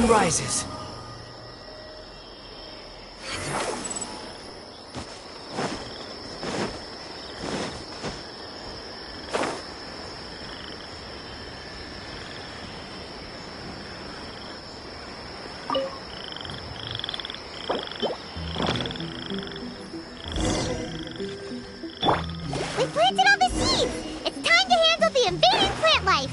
sun rises. We planted all the seeds! It's time to handle the invading plant life!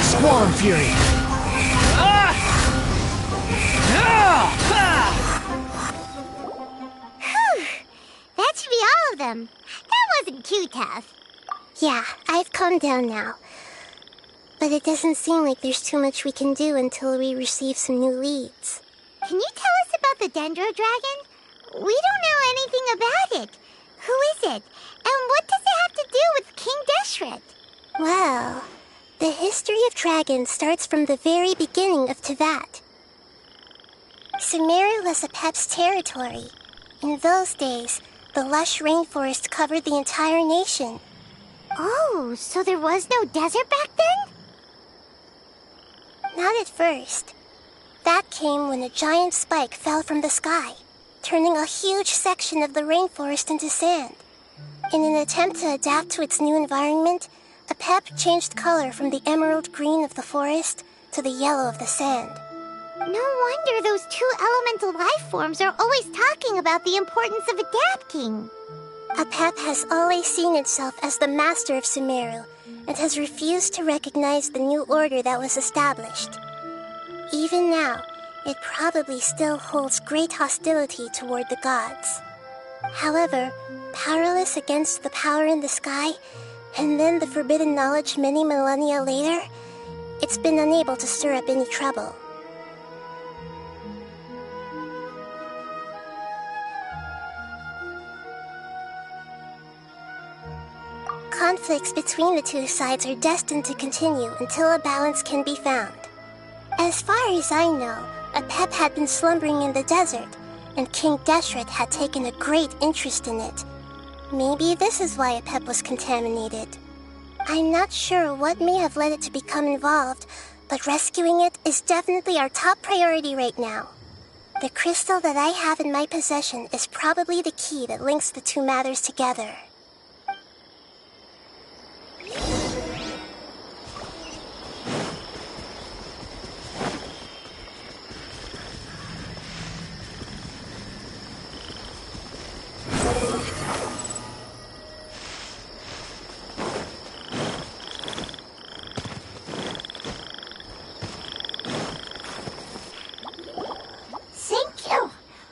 Swarm Fury! That should be all of them. That wasn't too tough. Yeah, I've calmed down now. But it doesn't seem like there's too much we can do until we receive some new leads. Can you tell us about the Dendro Dragon? We don't know anything about it. Who is it? And what does it have to do with King Deshret? Well, the history of dragons starts from the very beginning of Tevat. Sumeru was Apep's territory. In those days, the lush rainforest covered the entire nation. Oh, so there was no desert back then? Not at first. That came when a giant spike fell from the sky, turning a huge section of the rainforest into sand. In an attempt to adapt to its new environment, Apep changed color from the emerald green of the forest to the yellow of the sand. No wonder those two elemental life forms are always talking about the importance of adapting. Apep has always seen itself as the master of Sumeru and has refused to recognize the new order that was established. Even now, it probably still holds great hostility toward the gods. However, powerless against the power in the sky, and then the forbidden knowledge many millennia later, it's been unable to stir up any trouble. Conflicts between the two sides are destined to continue until a balance can be found. As far as I know, Apep had been slumbering in the desert, and King Deshret had taken a great interest in it. Maybe this is why Apep was contaminated. I'm not sure what may have led it to become involved, but rescuing it is definitely our top priority right now. The crystal that I have in my possession is probably the key that links the two matters together. Thank you,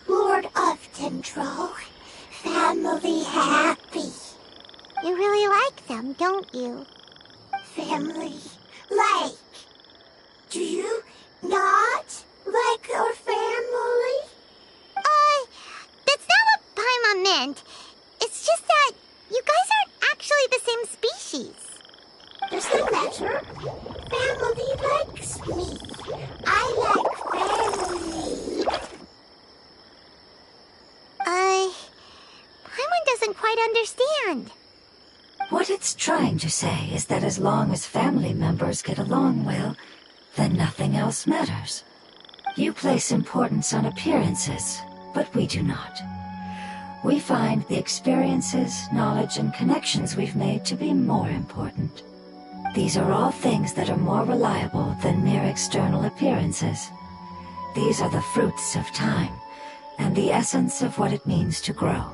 Lord of Dendro. Family happy. You really like them, don't you? Family like. Do you not like your family? That's not what Paimon meant. It's just that you guys aren't actually the same species. Doesn't matter. Family likes me. I like family. Paimon doesn't quite understand. What it's trying to say is that as long as family members get along well, then nothing else matters. You place importance on appearances, but we do not. We find the experiences, knowledge, and connections we've made to be more important. These are all things that are more reliable than mere external appearances. These are the fruits of time, and the essence of what it means to grow.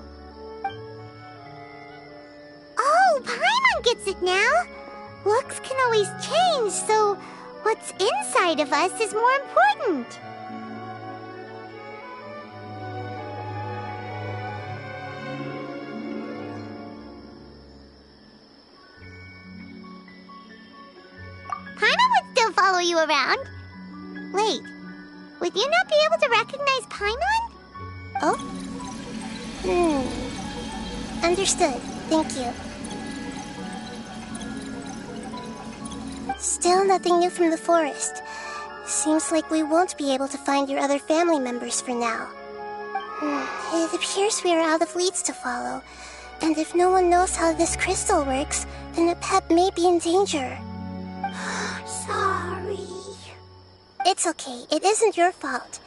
Oh, Paimon gets it now. Looks can always change, so what's inside of us is more important. follow you around. Wait, would you not be able to recognize Paimon? Oh? Understood. Thank you. Still nothing new from the forest. Seems like we won't be able to find your other family members for now. It appears we are out of leads to follow, and if no one knows how this crystal works, then the pet may be in danger. Sorry. It's okay, it isn't your fault.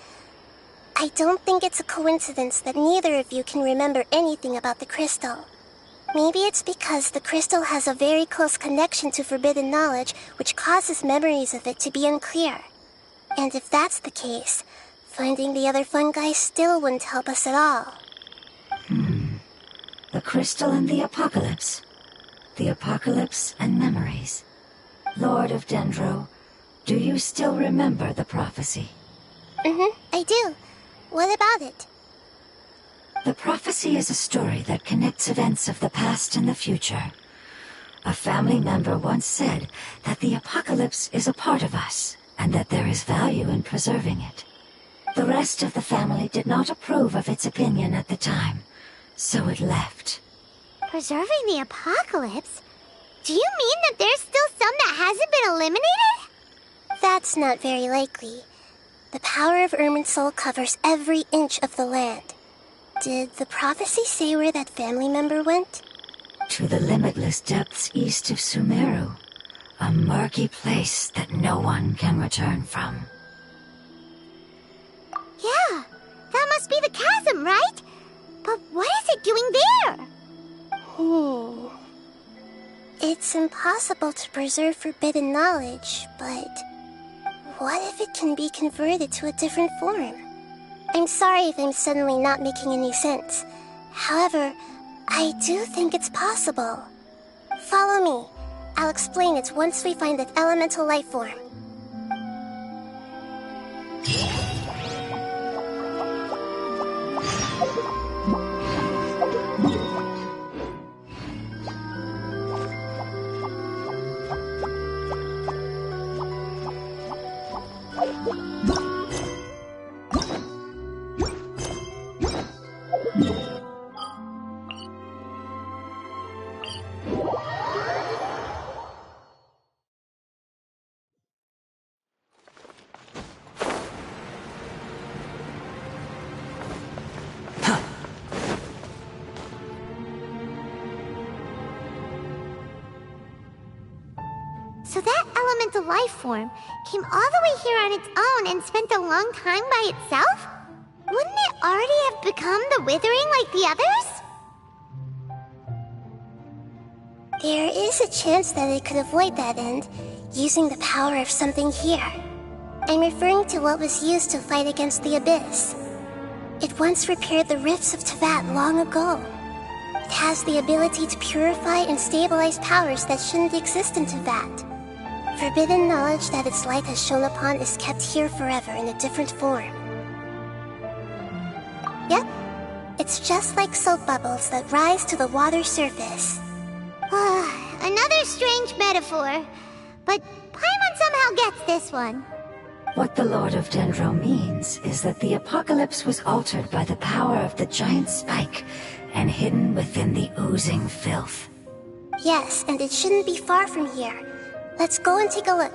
I don't think it's a coincidence that neither of you can remember anything about the crystal. Maybe it's because the crystal has a very close connection to forbidden knowledge, which causes memories of it to be unclear. And if that's the case, finding the other fungi still wouldn't help us at all. The crystal and the apocalypse. The apocalypse and memories. Lord of Dendro, do you still remember the prophecy? I do. What about it? The prophecy is a story that connects events of the past and the future. A family member once said that the apocalypse is a part of us, and that there is value in preserving it. The rest of the family did not approve of its opinion at the time, so it left. Preserving the apocalypse? Do you mean that there's still some that hasn't been eliminated? That's not very likely. The power of Irminsul covers every inch of the land. Did the prophecy say where that family member went? To the limitless depths east of Sumeru. A murky place that no one can return from. Yeah, that must be the chasm, right? But what is it doing there? It's impossible to preserve forbidden knowledge, but what if it can be converted to a different form? I'm sorry if I'm suddenly not making any sense. However, I do think it's possible. Follow me. I'll explain it once we find that elemental life form. So that elemental life form came all the way here on its own and spent a long time by itself? Wouldn't it already have become the Withering like the others? There is a chance that it could avoid that end, using the power of something here. I'm referring to what was used to fight against the Abyss. It once repaired the rifts of Teyvat long ago. It has the ability to purify and stabilize powers that shouldn't exist in Teyvat. Forbidden knowledge that its light has shone upon is kept here forever in a different form. Yep, it's just like soap bubbles that rise to the water surface. Another strange metaphor, but Paimon somehow gets this one. What the Lord of Dendro means is that the apocalypse was altered by the power of the giant spike and hidden within the oozing filth. Yes, and it shouldn't be far from here. Let's go and take a look.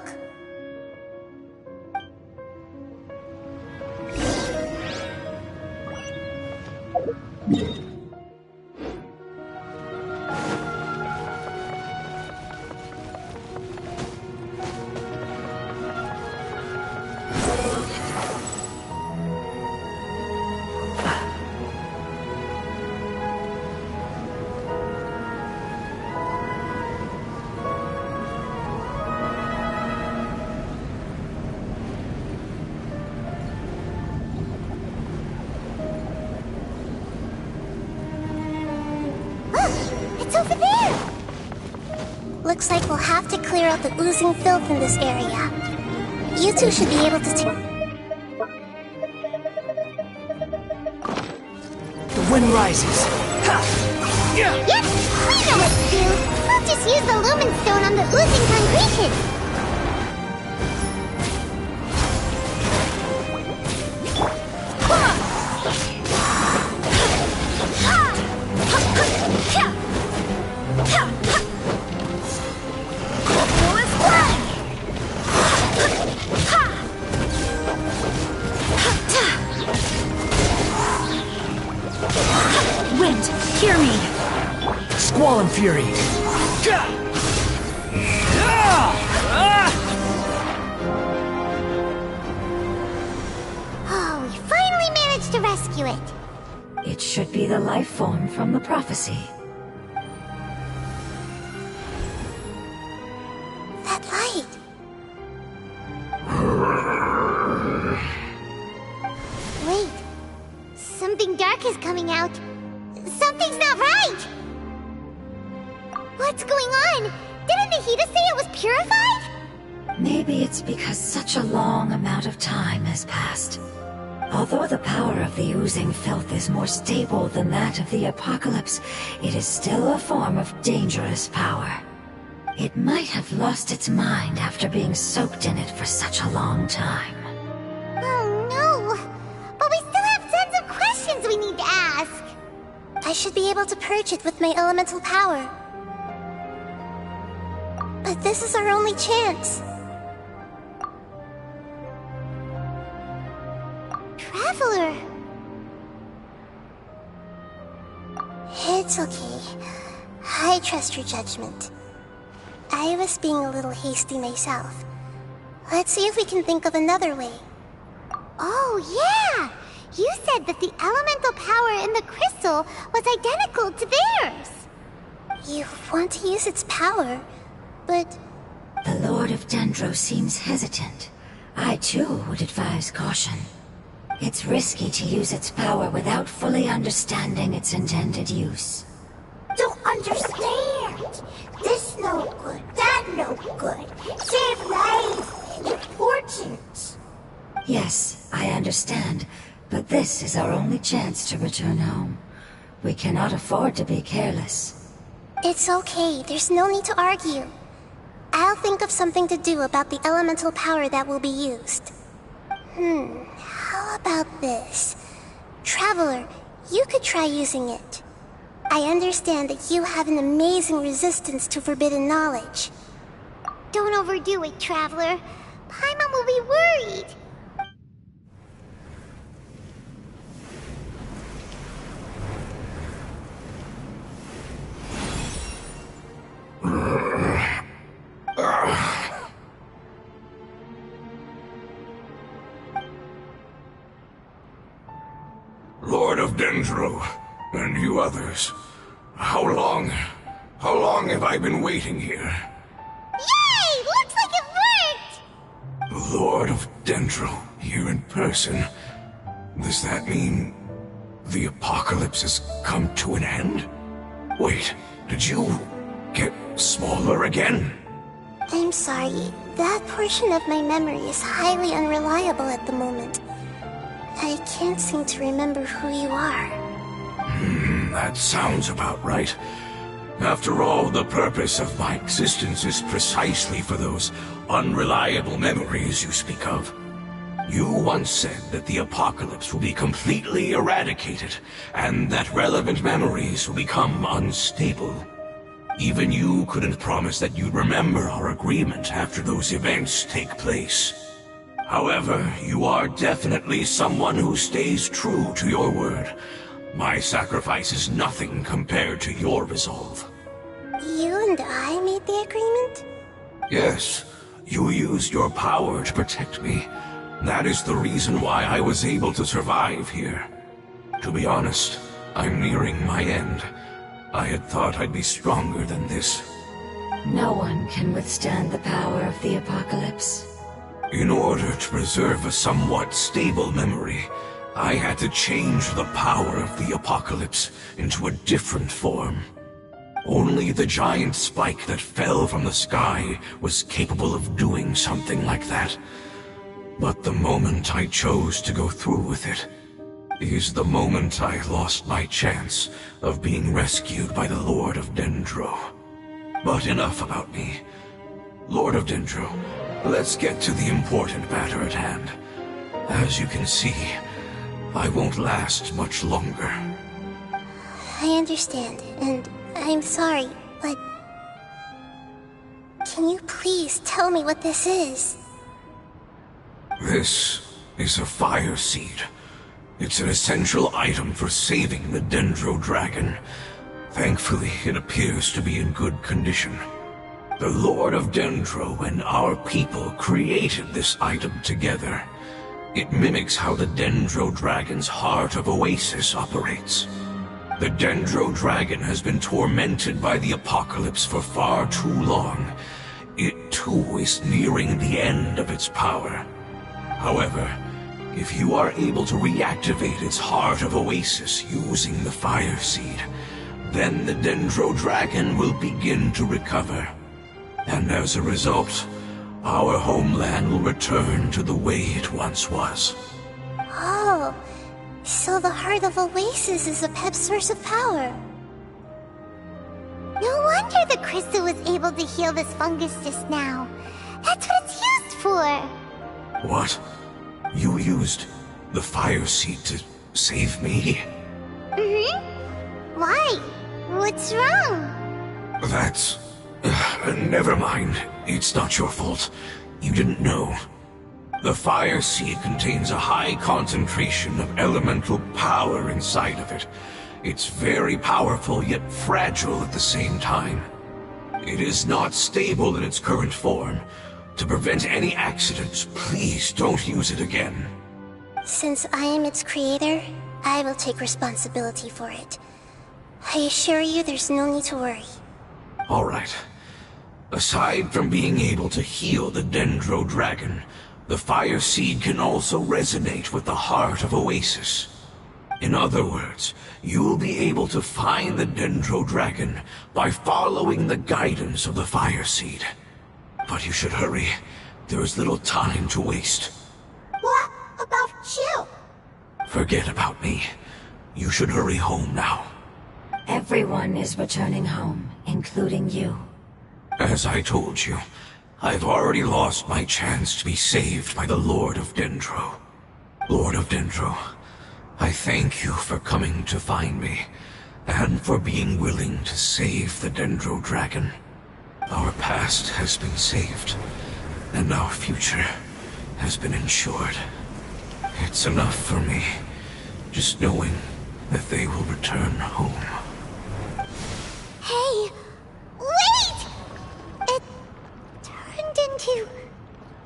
Looks like we'll have to clear out the oozing filth in this area. You two should be able to The wind rises. Ha! Yeah! Yep, we know what to do. We'll just use the lumen stone on the oozing concretion. fury. Oh, we finally managed to rescue it. It should be the life form from the prophecy. That light. Wait. Something dark is coming out. Something's not right! What's going on? Didn't Nahida say it was purified? Maybe it's because such a long amount of time has passed. Although the power of the oozing filth is more stable than that of the apocalypse, it is still a form of dangerous power. It might have lost its mind after being soaked in it for such a long time. Oh no! But we still have tons of questions we need to ask! I should be able to purge it with my elemental power. But this is our only chance. Traveler! It's okay. I trust your judgment. I was being a little hasty myself. Let's see if we can think of another way. Oh, yeah! You said that the elemental power in the crystal was identical to theirs! You want to use its power, but... The Lord of Dendro seems hesitant. I too would advise caution. It's risky to use its power without fully understanding its intended use. Don't understand! This no good, that no good. Save lives! Important! Yes, I understand, but this is our only chance to return home. We cannot afford to be careless. It's okay, there's no need to argue. I'll think of something to do about the elemental power that will be used. How about this? Traveler, you could try using it. I understand that you have an amazing resistance to forbidden knowledge. Don't overdo it, Traveler. Paimon will be worried. Lord of Dendro, and you others, how long have I been waiting here? Yay! Looks like it worked! Lord of Dendro, here in person. Does that mean the apocalypse has come to an end? Wait, did you get smaller again? I'm sorry, that portion of my memory is highly unreliable at the moment. I can't seem to remember who you are. That sounds about right. After all, the purpose of my existence is precisely for those unreliable memories you speak of. You once said that the apocalypse will be completely eradicated, and that relevant memories will become unstable. Even you couldn't promise that you'd remember our agreement after those events take place. However, you are definitely someone who stays true to your word. My sacrifice is nothing compared to your resolve. You and I made the agreement? Yes, you used your power to protect me. That is the reason why I was able to survive here. To be honest, I'm nearing my end. I had thought I'd be stronger than this. No one can withstand the power of the apocalypse. In order to preserve a somewhat stable memory, I had to change the power of the apocalypse into a different form. Only the giant spike that fell from the sky was capable of doing something like that. But the moment I chose to go through with it is the moment I lost my chance of being rescued by the Lord of Dendro. But enough about me. Lord of Dendro, let's get to the important matter at hand. As you can see, I won't last much longer. I understand, and I'm sorry, but... Can you please tell me what this is? This is a fire seed. It's an essential item for saving the Dendro Dragon. Thankfully, it appears to be in good condition. The Lord of Dendro and our people created this item together. It mimics how the Dendro Dragon's Heart of Oasis operates. The Dendro Dragon has been tormented by the apocalypse for far too long. It too is nearing the end of its power. However, if you are able to reactivate its Heart of Oasis using the Fire Seed, then the Dendro Dragon will begin to recover. And as a result, our homeland will return to the way it once was. Oh, so the Heart of Oasis is a Pep's source of power. No wonder the crystal was able to heal this fungus just now. That's what it's used for. What? You used the Fire Seed to save me? Mm-hmm. Why? What's wrong? That's... never mind. It's not your fault. You didn't know. The Fire Seed contains a high concentration of elemental power inside of it. It's very powerful, yet fragile at the same time. It is not stable in its current form. To prevent any accidents, please don't use it again. Since I am its creator, I will take responsibility for it. I assure you there's no need to worry. Alright. Aside from being able to heal the Dendro Dragon, the Fire Seed can also resonate with the Heart of Oasis. In other words, you will be able to find the Dendro Dragon by following the guidance of the Fire Seed. But you should hurry. There is little time to waste. What about you? Forget about me. You should hurry home now. Everyone is returning home, including you. As I told you, I've already lost my chance to be saved by the Lord of Dendro. Lord of Dendro, I thank you for coming to find me, and for being willing to save the Dendro Dragon. Our past has been saved, and our future has been ensured. It's enough for me, just knowing that they will return home. Hey, wait! It turned into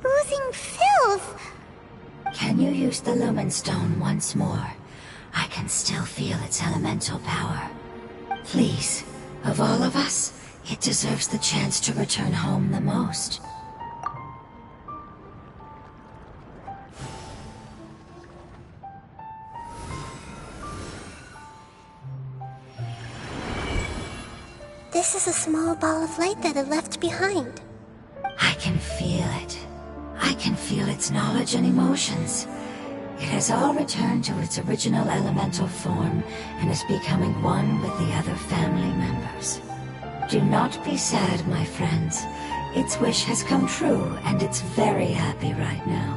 oozing filth. Can you use the Lumen Stone once more? I can still feel its elemental power. Please, of all of us, it deserves the chance to return home the most. This is a small ball of light that it left behind. I can feel it. I can feel its knowledge and emotions. It has all returned to its original elemental form and is becoming one with the other family members. Do not be sad, my friends. Its wish has come true, and it's very happy right now.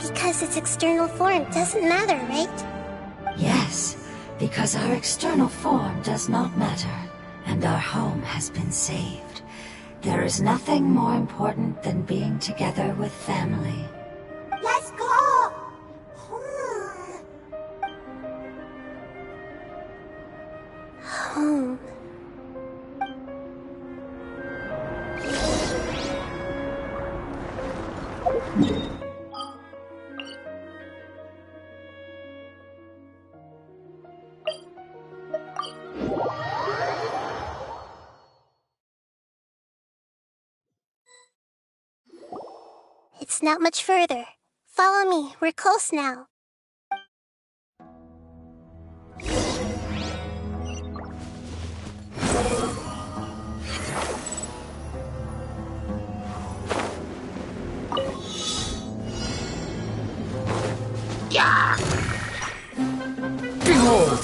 Because its external form doesn't matter, right? Yes, because our external form does not matter, and our home has been saved. There is nothing more important than being together with family. Let's go! Home. It's not much further. Follow me, we're close now. Behold!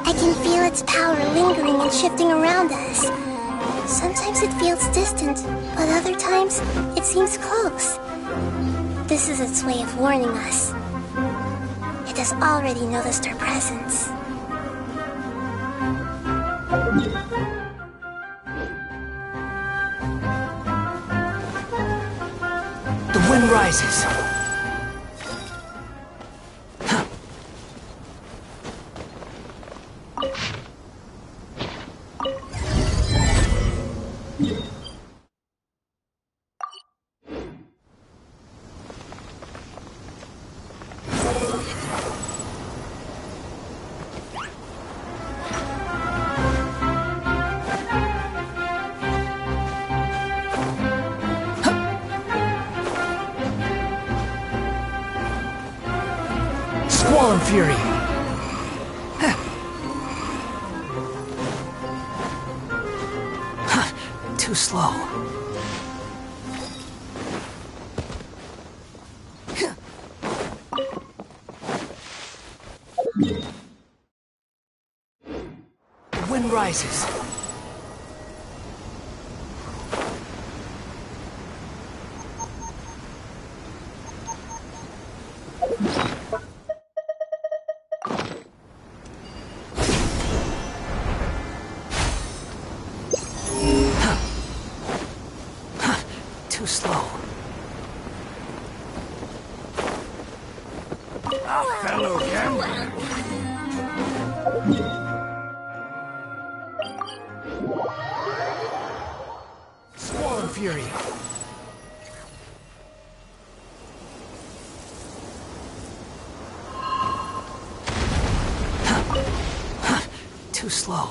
I can feel its power lingering and shifting around us. Sometimes it feels distant, but other times it seems close. This is its way of warning us. It has already noticed her presence. The wind rises. Squall and fury. Too slow. The wind rises. Too slow. A fellow gambler. Squall and fury. Too slow.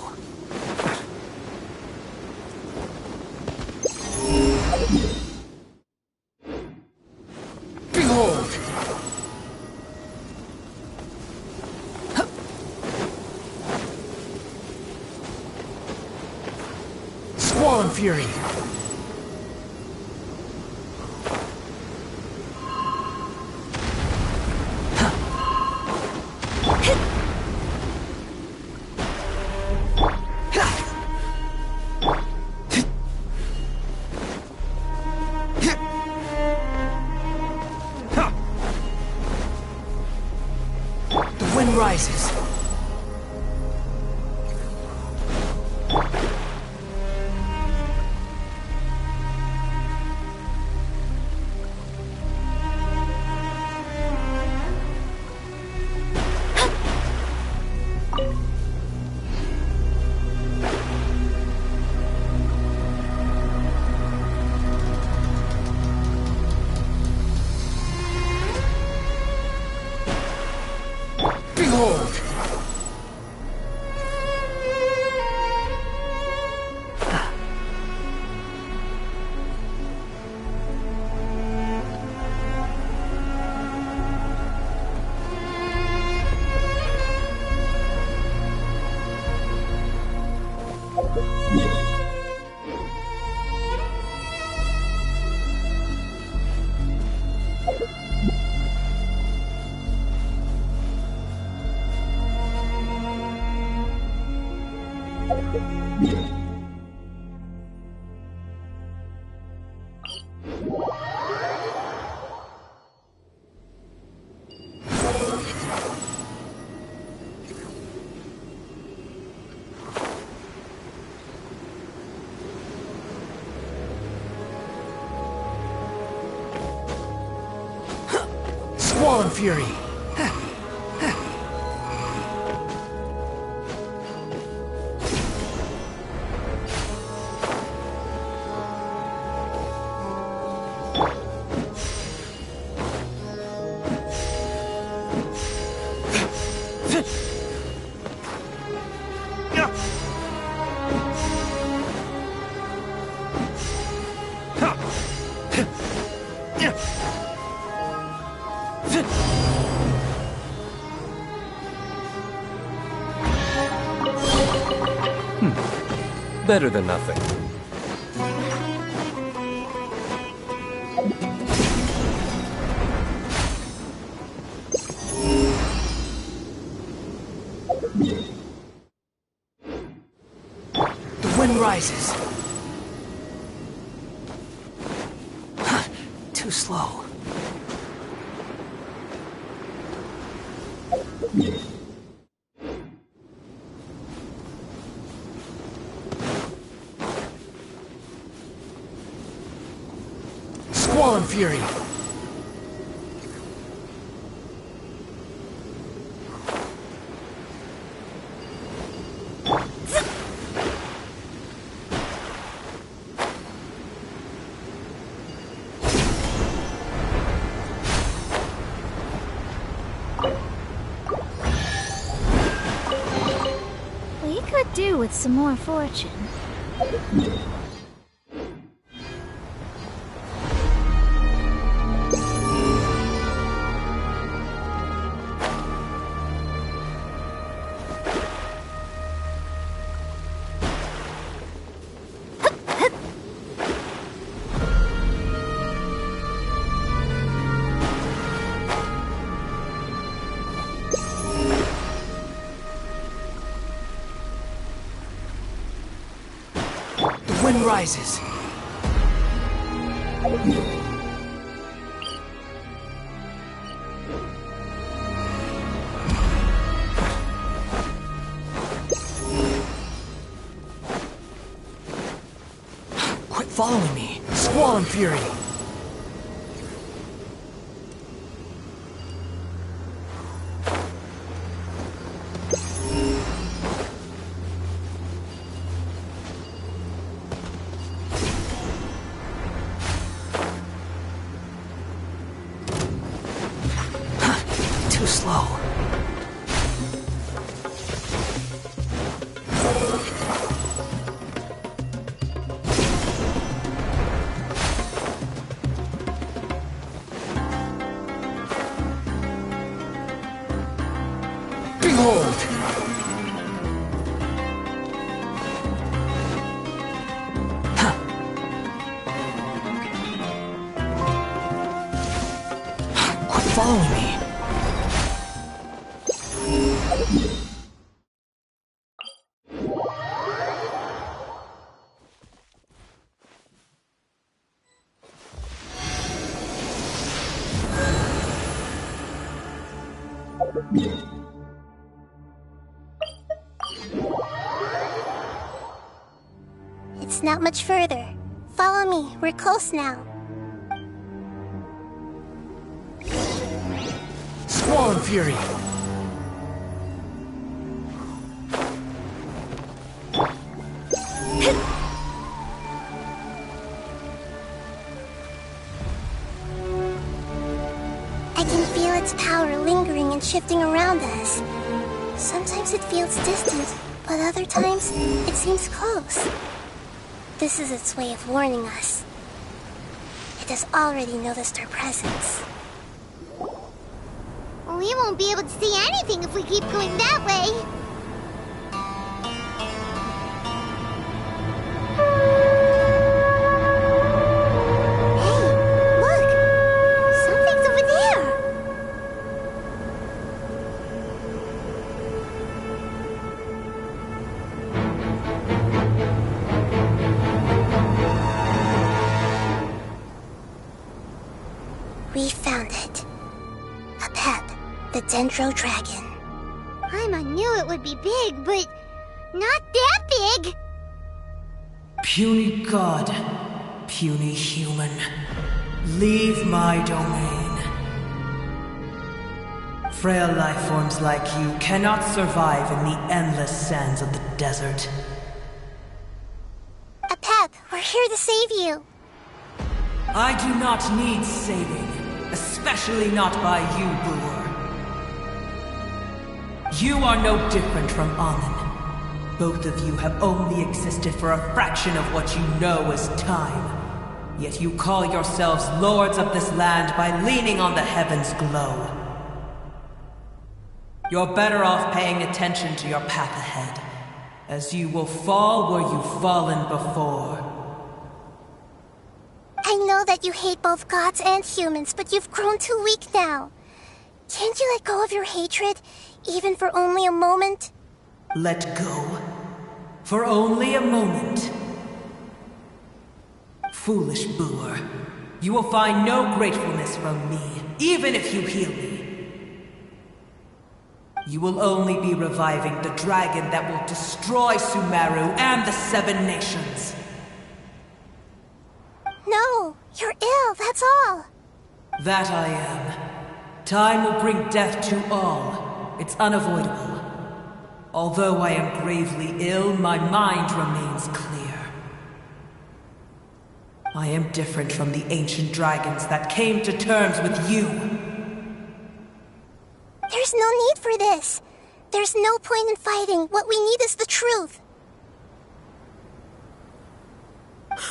Behold! Squall and fury. The wind rises. Behold! Squall and fury. Better than nothing. The wind rises. Too slow. Squall and Fury! We could do with some more fortune. The wind rises. Quit following me. Squall and Fury. Too slow. Behold! Quit following me. It's not much further. Follow me, we're close now. Squall and Fury. I can feel its power lingering and shifting around us. Sometimes it feels distant, but other times it seems close. This is its way of warning us. It has already noticed our presence. We won't be able to see anything if we keep going that way. Hey, look! Something's over there! We found it. A pep, the Dendro Dragon. Paimon knew it would be big, but not that big! Puny god, puny human, leave my domain. Frail life forms like you cannot survive in the endless sands of the desert. A pep, we're here to save you. I do not need saving, especially not by you, Brewer. You are no different from Amun. Both of you have only existed for a fraction of what you know as time. Yet you call yourselves lords of this land by leaning on the heavens' glow. You're better off paying attention to your path ahead, as you will fall where you've fallen before. I know that you hate both gods and humans, but you've grown too weak now. Can't you let go of your hatred, even for only a moment? Let go? For only a moment? Foolish Brewer. You will find no gratefulness from me, even if you heal me. You will only be reviving the dragon that will destroy Sumeru and the Seven Nations. No, you're ill, that's all. That I am. Time will bring death to all. It's unavoidable. Although I am gravely ill, my mind remains clear. I am different from the ancient dragons that came to terms with you. There's no need for this. There's no point in fighting. What we need is the truth.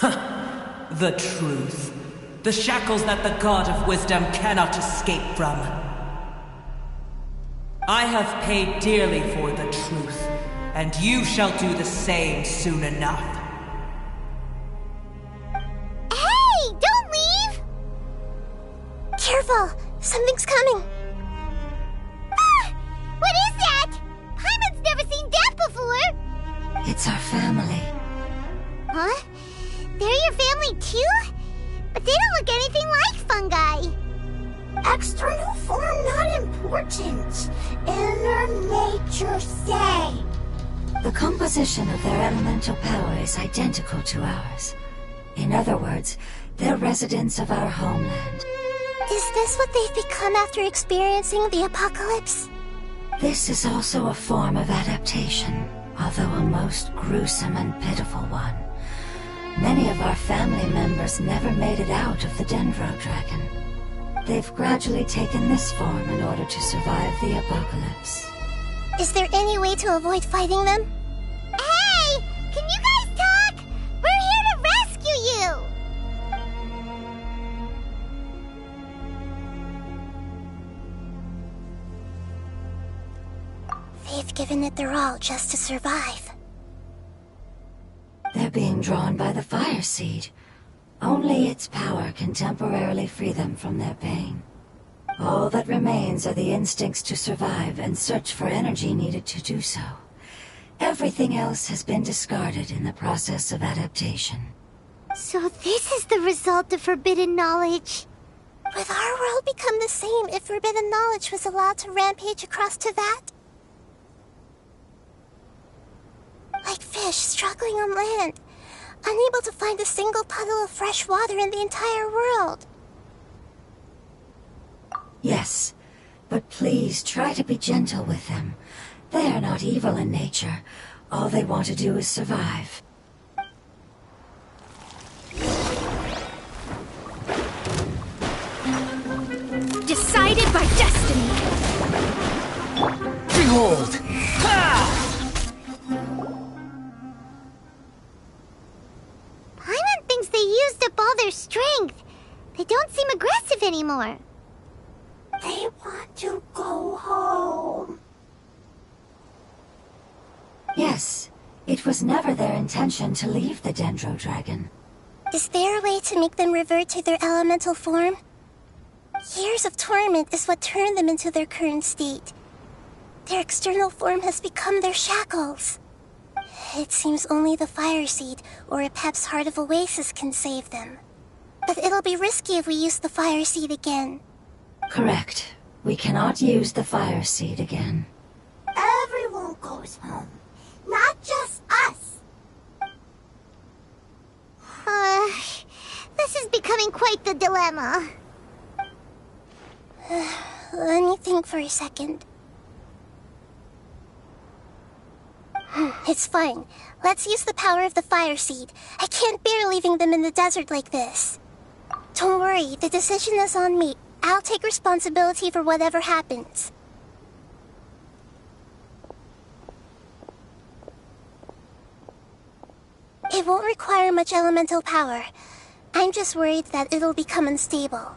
The truth. The shackles that the God of Wisdom cannot escape from. I have paid dearly for the truth, and you shall do the same soon enough. Hey, don't leave! Careful, something's coming. Ah! What is that? Paimon's never seen death before! It's our family. Huh? They're your family too? But they don't look anything like fungi. External form not important. Inner nature say. The composition of their elemental power is identical to ours. In other words, they're residents of our homeland. Is this what they've become after experiencing the apocalypse? This is also a form of adaptation, although a most gruesome and pitiful one. Many of our family members never made it out of the Dendro Dragon. They've gradually taken this form in order to survive the apocalypse. Is there any way to avoid fighting them? Hey! Can you guys talk? We're here to rescue you! They've given it their all just to survive. They're being drawn by the fire seed. Only its power can temporarily free them from their pain. All that remains are the instincts to survive and search for energy needed to do so. Everything else has been discarded in the process of adaptation. So this is the result of forbidden knowledge. Would our world become the same if forbidden knowledge was allowed to rampage across Teyvat? Like fish struggling on land, unable to find a single puddle of fresh water in the entire world. Yes, but please try to be gentle with them. They are not evil in nature. All they want to do is survive. Decided by destiny! Behold! Paimon thinks they used up all their strength. They don't seem aggressive anymore. They want to go home. Yes, it was never their intention to leave the Dendro Dragon. Is there a way to make them revert to their elemental form? Years of torment is what turned them into their current state. Their external form has become their shackles. It seems only the Fire Seed or Epep's Heart of Oasis can save them. But it'll be risky if we use the Fire Seed again. Correct. We cannot use the Fire Seed again. Everyone goes home, not just us. This is becoming quite the dilemma. Let me think for a second. It's fine. Let's use the power of the Fire Seed. I can't bear leaving them in the desert like this. Don't worry, the decision is on me. I'll take responsibility for whatever happens. It won't require much elemental power. I'm just worried that it'll become unstable.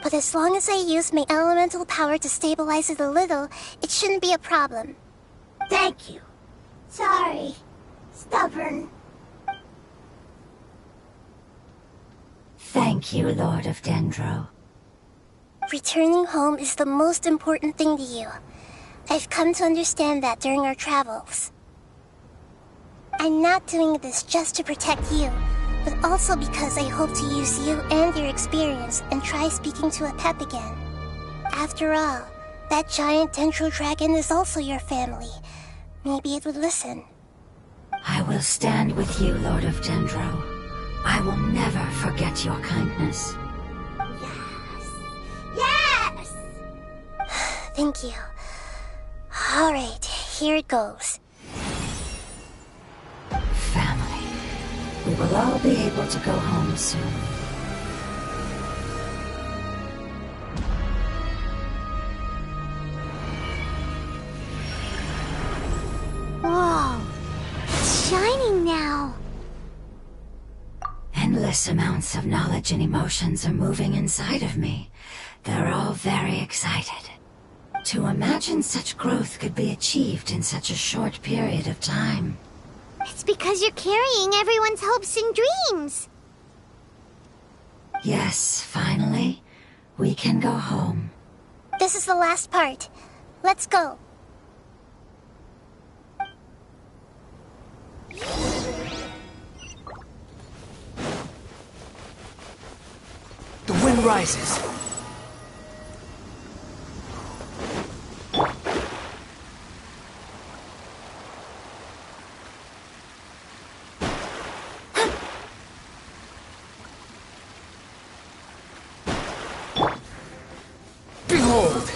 But as long as I use my elemental power to stabilize it a little, it shouldn't be a problem. Thank you. Sorry. Stubborn. Thank you, Lord of Dendro. Returning home is the most important thing to you. I've come to understand that during our travels. I'm not doing this just to protect you, but also because I hope to use you and your experience and try speaking to Epep again. After all, That giant dendro dragon is also your family. Maybe it would listen. I will stand with you, Lord of Dendro. I will never forget your kindness. Yes! Thank you. Alright, here it goes. Family. We will all be able to go home soon. Whoa! It's shining now! Endless amounts of knowledge and emotions are moving inside of me. They're all very excited. To imagine such growth could be achieved in such a short period of time. It's because you're carrying everyone's hopes and dreams! Yes, finally, we can go home. This is the last part. Let's go. The wind rises. Behold!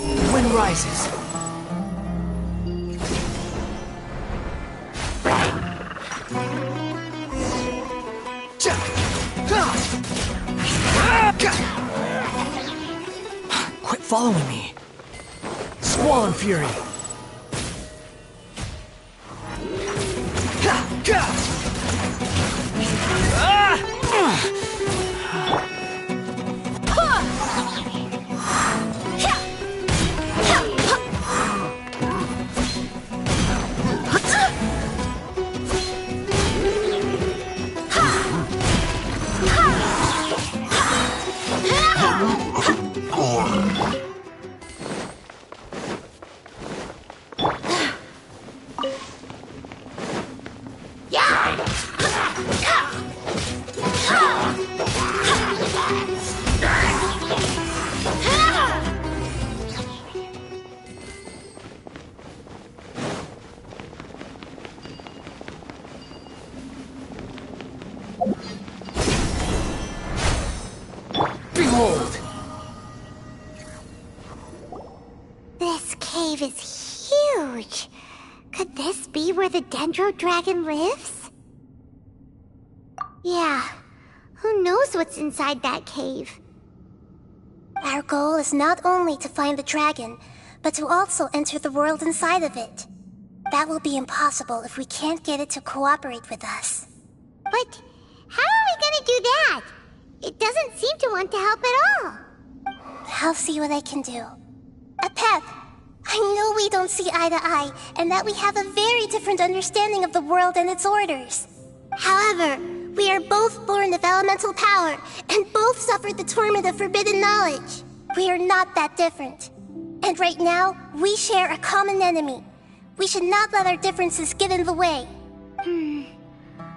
The wind rises. Quit following me. Swan Fury. Behold! This cave is huge! Could this be where the Dendro Dragon lives? Yeah, who knows what's inside that cave? Our goal is not only to find the dragon, but to also enter the world inside of it. That will be impossible if we can't get it to cooperate with us. But how are we gonna do that? It doesn't seem to want to help at all. I'll see what I can do. Pep, I know we don't see eye to eye, and that we have a very different understanding of the world and its orders. However, we are both born of elemental power, and both suffered the torment of forbidden knowledge. We are not that different. And right now, we share a common enemy. We should not let our differences get in the way.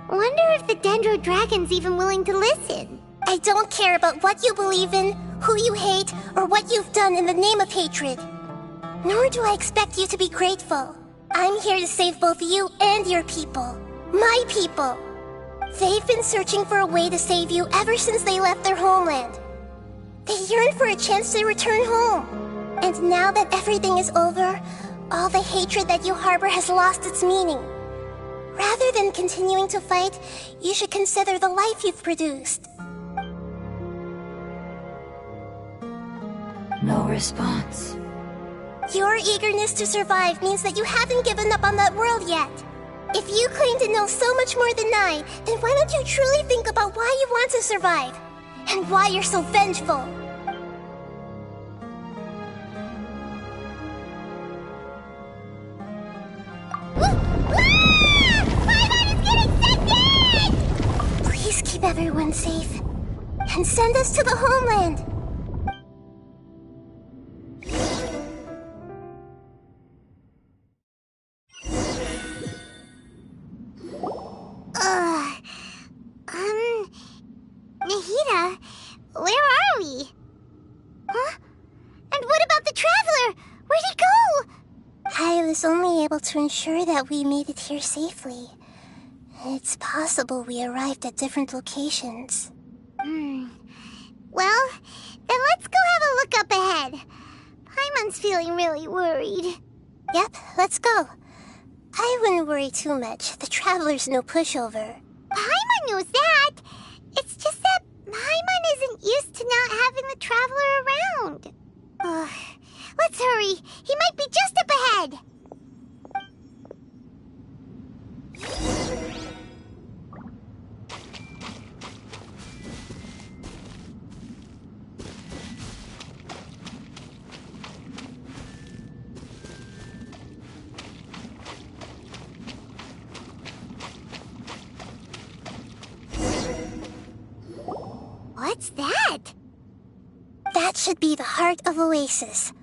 Wonder if the Dendro Dragon's even willing to listen. I don't care about what you believe in, who you hate, or what you've done in the name of hatred. Nor do I expect you to be grateful. I'm here to save both you and your people. My people. They've been searching for a way to save you ever since they left their homeland. They yearn for a chance to return home. And now that everything is over, all the hatred that you harbor has lost its meaning. Rather than continuing to fight, you should consider the life you've produced. No response. Your eagerness to survive means that you haven't given up on that world yet. If you claim to know so much more than I, then why don't you truly think about why you want to survive? And why you're so vengeful? Please keep everyone safe and send us to the homeland. Nahida, where are we? Huh? And what about the Traveler? Where'd he go? I was only able to ensure that we made it here safely. It's possible we arrived at different locations. Well, then let's go have a look up ahead. Paimon's feeling really worried. Yep, let's go. I wouldn't worry too much. The Traveler's no pushover. Paimon knows that. It's just that Paimon isn't used to not having the Traveler around. Let's hurry. He might be just up ahead. What's that? That should be the heart of Oasis.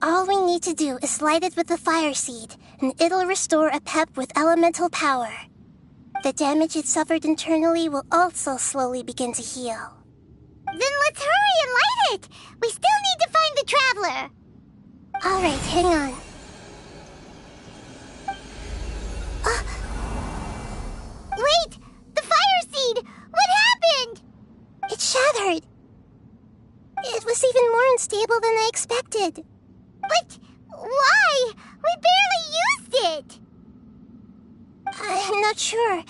All we need to do is light it with the fire seed, and it'll restore a pep with elemental power. The damage it suffered internally will also slowly begin to heal. Then let's hurry and light it! We still need to find the Traveler! Alright, hang on. Wait! The fire seed! What happened? It shattered. It was even more unstable than I expected. But why? We barely used it! I'm not sure.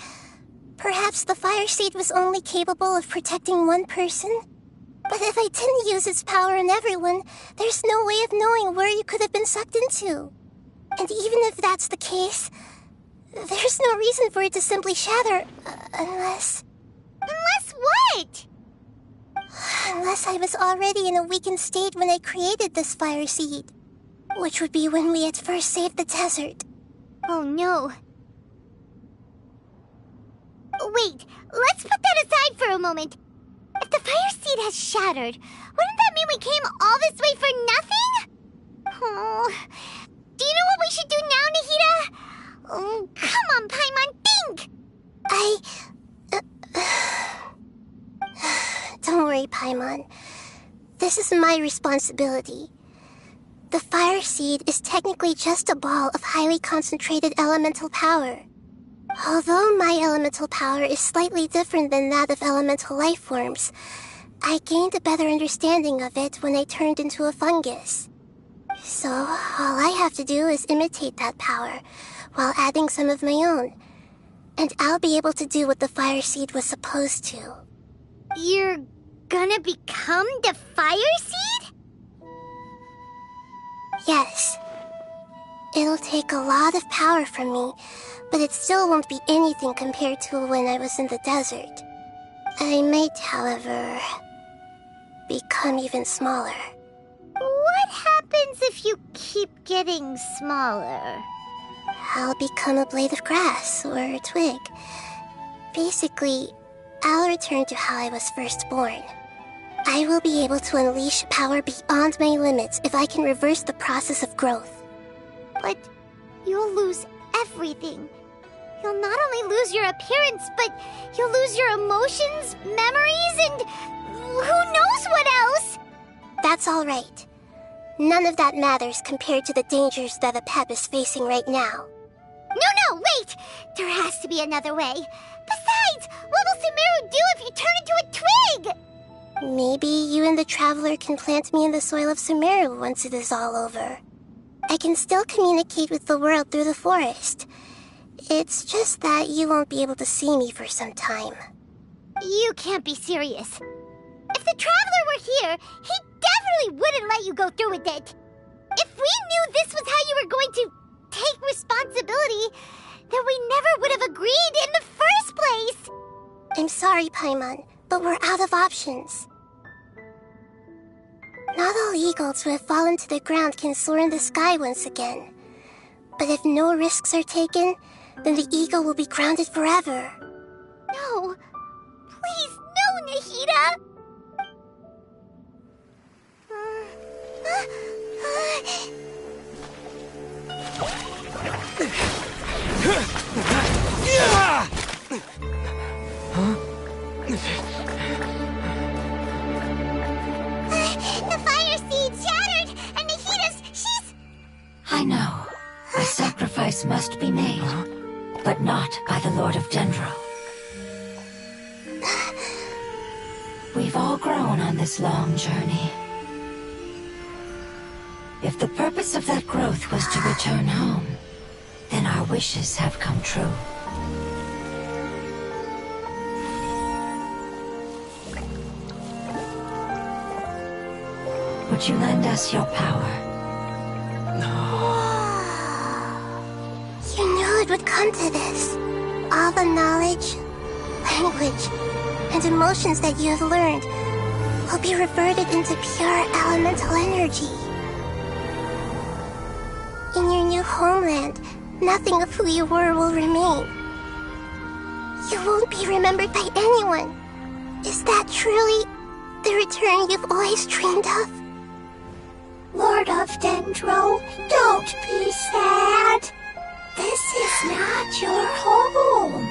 Perhaps the fire seed was only capable of protecting one person? But if I didn't use its power on everyone, there's no way of knowing where you could have been sucked into. And even if that's the case, there's no reason for it to simply shatter, unless... Unless what? Unless I was already in a weakened state when I created this fire seed. Which would be when we at first saved the desert. Oh no. Wait, let's put that aside for a moment. If the fire seed has shattered, wouldn't that mean we came all this way for nothing? Oh, do you know what we should do now, Nahida? Oh, come on, Paimon, think! Don't worry, Paimon. This is my responsibility. The fire seed is technically just a ball of highly concentrated elemental power. Although my elemental power is slightly different than that of elemental life forms, I gained a better understanding of it when I turned into a fungus. So, all I have to do is imitate that power, while adding some of my own. And I'll be able to do what the fire seed was supposed to. You're gonna become the fire seed? Yes. It'll take a lot of power from me, but it still won't be anything compared to when I was in the desert. I might, however, become even smaller. What happens if you keep getting smaller? I'll become a blade of grass or a twig. Basically, I'll return to how I was first born. I will be able to unleash power beyond my limits if I can reverse the process of growth. But you'll lose everything. You'll not only lose your appearance, but you'll lose your emotions, memories, and who knows what else? That's all right. None of that matters compared to the dangers that a pep is facing right now. No, wait! There has to be another way. Besides, what will Sumeru do if you turn into a twig? Maybe you and the Traveler can plant me in the soil of Sumeru once it is all over. I can still communicate with the world through the forest. It's just that you won't be able to see me for some time. You can't be serious. If the Traveler were here, he definitely wouldn't let you go through with it. If we knew this was how you were going to take responsibility, then we never would have agreed in the first place. I'm sorry, Paimon, but we're out of options. Not all eagles who have fallen to the ground can soar in the sky once again. But if no risks are taken, then the eagle will be grounded forever. No, Please, no, Nahida! The fire seed shattered, and she's... I know. A sacrifice must be made, but not by the Lord of Dendro. We've all grown on this long journey. If the purpose of that growth was to return home, then our wishes have come true. Would you lend us your power? You knew it would come to this. All the knowledge, language, and emotions that you have learned will be reverted into pure elemental energy. In your new homeland, nothing of who you were will remain. You won't be remembered by anyone. Is that truly the return you've always dreamed of? Lord of Dendro, don't be sad. This is not your home.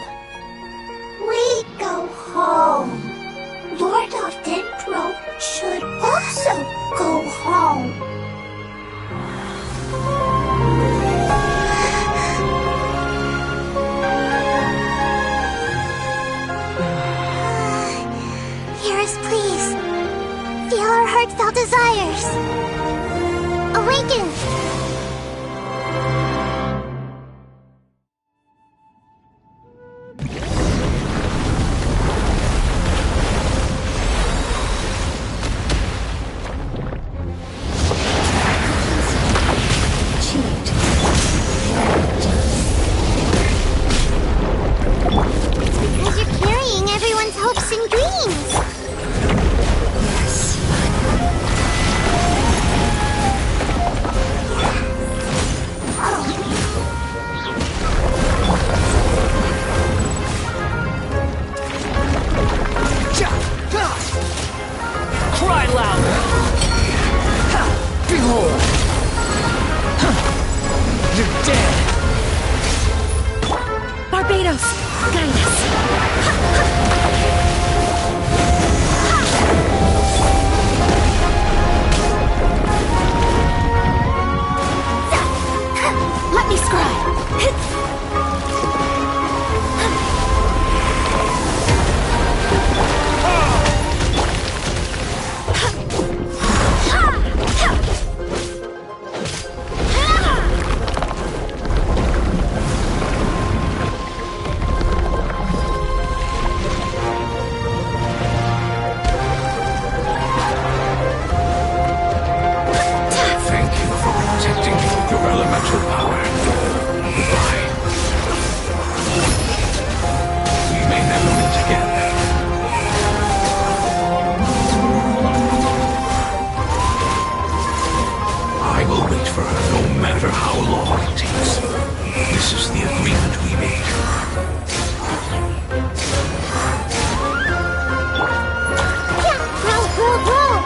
We go home. Lord of Dendro should also go home. Hear us, please. Feel our heartfelt desires. Awaken! Because you're carrying everyone's hopes and dreams. Cry louder! Behold! You're dead! Barbados, guide us. Let me scribe. Thank you for protecting me with your elemental power. Goodbye. We may never meet again. I will wait for her no matter how long it takes. This is the agreement we made. Roll, roll, roll!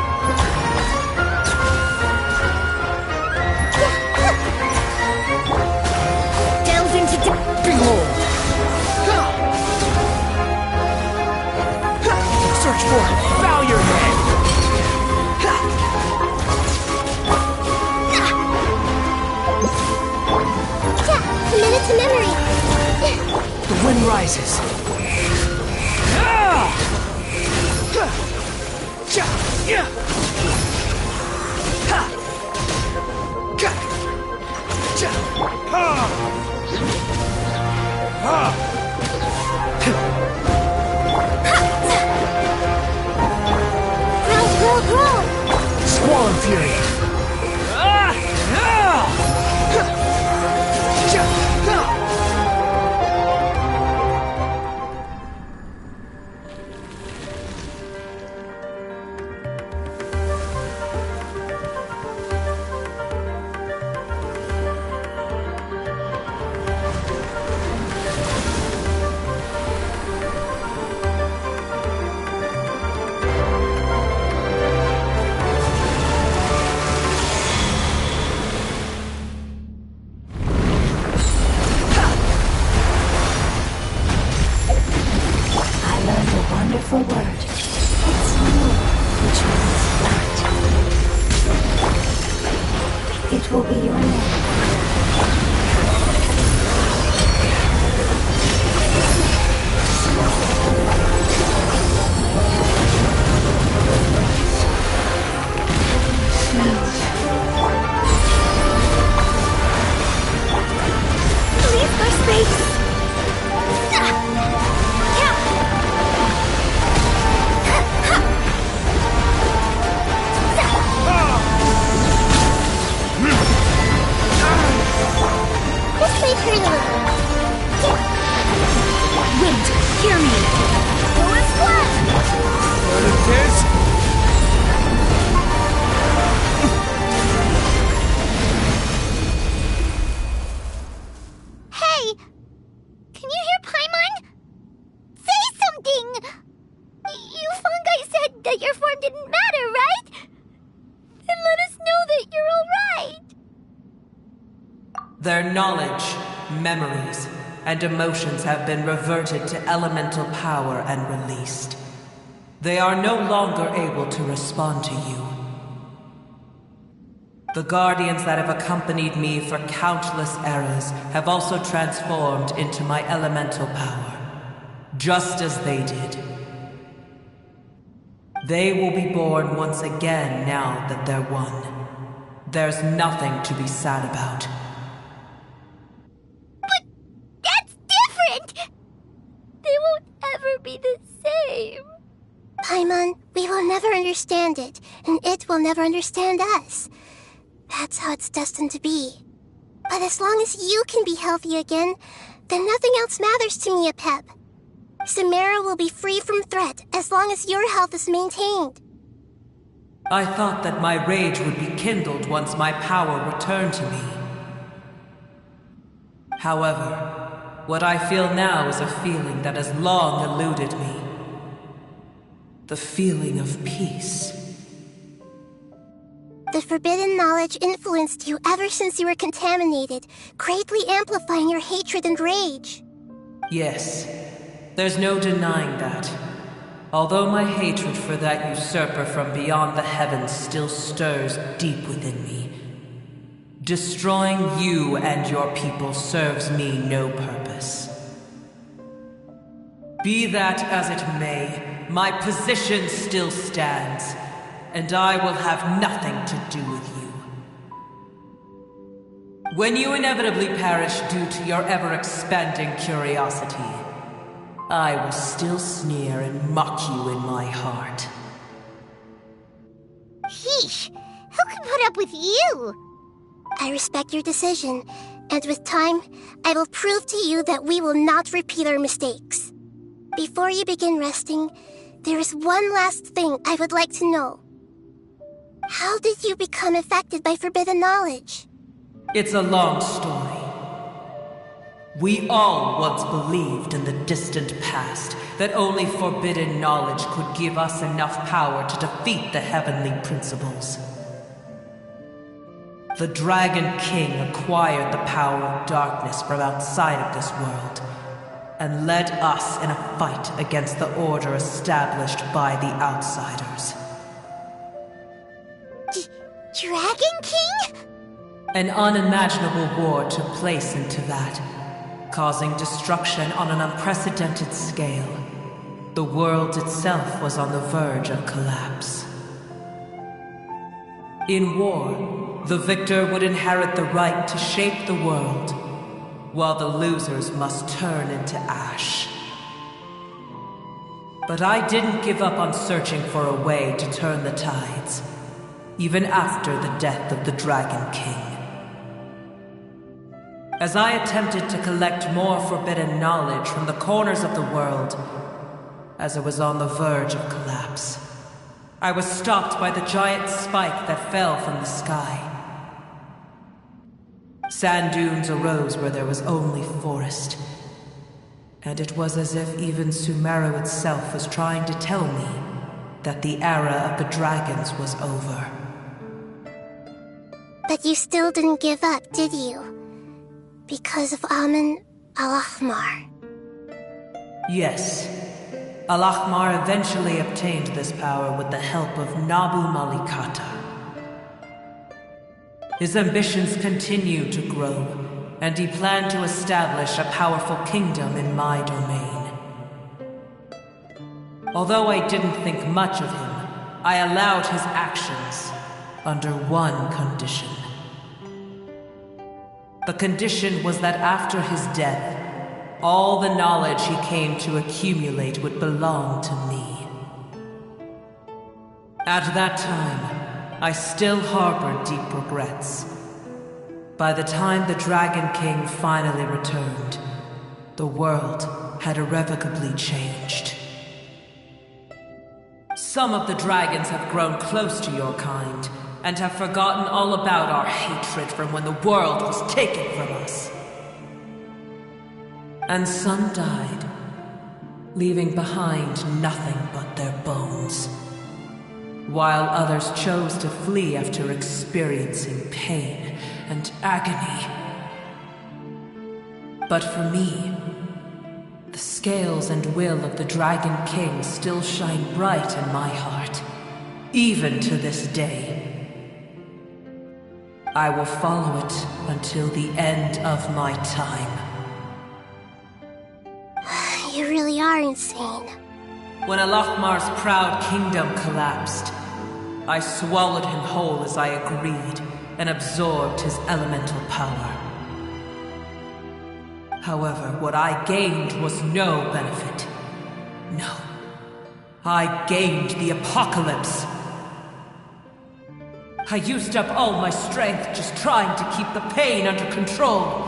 Delve into Behold! Search for it! Bow your head! Commit it to memory. The wind rises. Roll, roll, roll! Squall and Fury. Wind, hear me! What it is? Hey! Can you hear Paimon? Say something! You fungi said that your form didn't matter, right? Then let us know that you're alright! Their knowledge, memories, and emotions have been reverted to elemental power and released. They are no longer able to respond to you. The guardians that have accompanied me for countless eras have also transformed into my elemental power, just as they did. They will be born once again now that they're one. There's nothing to be sad about. But that's different! They won't ever be the same. Paimon, we will never understand it, and it will never understand us. That's how it's destined to be. But as long as you can be healthy again, then nothing else matters to me, Apep. Samara will be free from threat as long as your health is maintained. I thought that my rage would be kindled once my power returned to me. However, what I feel now is a feeling that has long eluded me. The feeling of peace. The forbidden knowledge influenced you ever since you were contaminated, greatly amplifying your hatred and rage. Yes, there's no denying that. Although my hatred for that usurper from beyond the heavens still stirs deep within me, destroying you and your people serves me no purpose. Be that as it may, my position still stands. And I will have nothing to do with you. When you inevitably perish due to your ever-expanding curiosity, I will still sneer and mock you in my heart. Heesh! Who can put up with you? I respect your decision, and with time, I will prove to you that we will not repeat our mistakes. Before you begin resting, there is one last thing I would like to know. How did you become affected by forbidden knowledge? It's a long story. We all once believed in the distant past that only forbidden knowledge could give us enough power to defeat the heavenly principles. The Dragon King acquired the power of darkness from outside of this world and led us in a fight against the order established by the outsiders. Dragon King? An unimaginable war took place into that, causing destruction on an unprecedented scale. The world itself was on the verge of collapse. In war, the victor would inherit the right to shape the world, while the losers must turn into ash. But I didn't give up on searching for a way to turn the tides, even after the death of the Dragon King. As I attempted to collect more forbidden knowledge from the corners of the world, as it was on the verge of collapse, I was stopped by the giant spike that fell from the sky. Sand dunes arose where there was only forest, and it was as if even Sumeru itself was trying to tell me that the era of the dragons was over. But you still didn't give up, did you? Because of Amun Al-Ahmar. Yes. Al-Ahmar eventually obtained this power with the help of Nabu Malikata. His ambitions continued to grow, and he planned to establish a powerful kingdom in my domain. Although I didn't think much of him, I allowed his actions under one condition. The condition was that after his death, all the knowledge he came to accumulate would belong to me. At that time, I still harbored deep regrets. By the time the Dragon King finally returned, the world had irrevocably changed. Some of the dragons have grown close to your kind, and have forgotten all about our hatred from when the world was taken from us. And some died, leaving behind nothing but their bones, while others chose to flee after experiencing pain and agony. But for me, the scales and will of the Dragon King still shine bright in my heart, even to this day. I will follow it until the end of my time. You really are insane. When Alachmar's proud kingdom collapsed, I swallowed him whole as I agreed, and absorbed his elemental power. However, what I gained was no benefit. No. I gained the apocalypse. I used up all my strength just trying to keep the pain under control.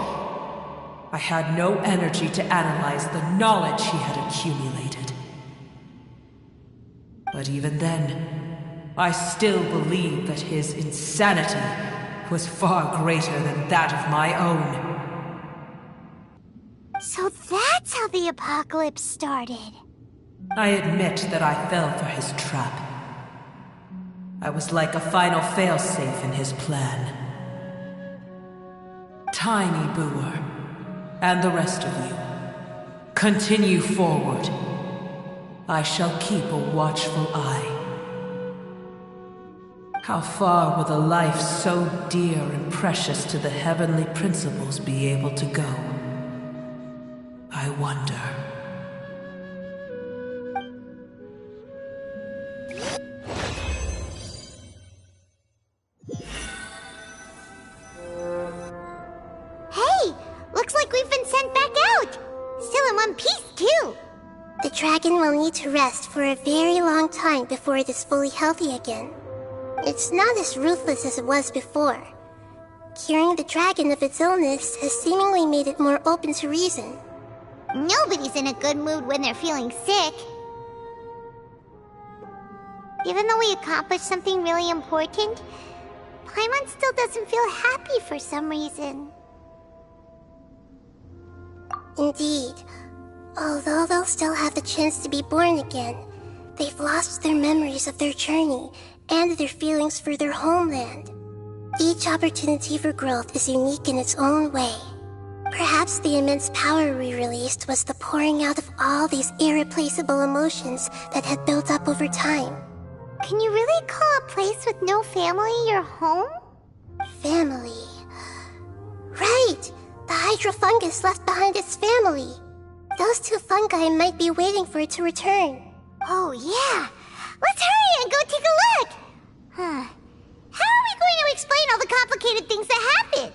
I had no energy to analyze the knowledge he had accumulated. But even then, I still believed that his insanity was far greater than that of my own. So that's how the apocalypse started. I admit that I fell for his trap. I was like a final failsafe in his plan. Tiny Booer, and the rest of you, continue forward. I shall keep a watchful eye. How far will a life so dear and precious to the heavenly principles be able to go? I wonder. Hey! Looks like we've been sent back out! Still in one piece, too! The dragon will need to rest for a very long time before it is fully healthy again. It's not as ruthless as it was before. Curing the dragon of its illness has seemingly made it more open to reason. Nobody's in a good mood when they're feeling sick. Even though we accomplished something really important, Paimon still doesn't feel happy for some reason. Indeed. Although they'll still have the chance to be born again, they've lost their memories of their journey and their feelings for their homeland. Each opportunity for growth is unique in its own way. Perhaps the immense power we released was the pouring out of all these irreplaceable emotions that had built up over time. Can you really call a place with no family your home? Family. Right! The hydrofungus left behind its family. Those two fungi might be waiting for it to return. Oh, yeah! Let's hurry and go take a look! How are we going to explain all the complicated things that happened?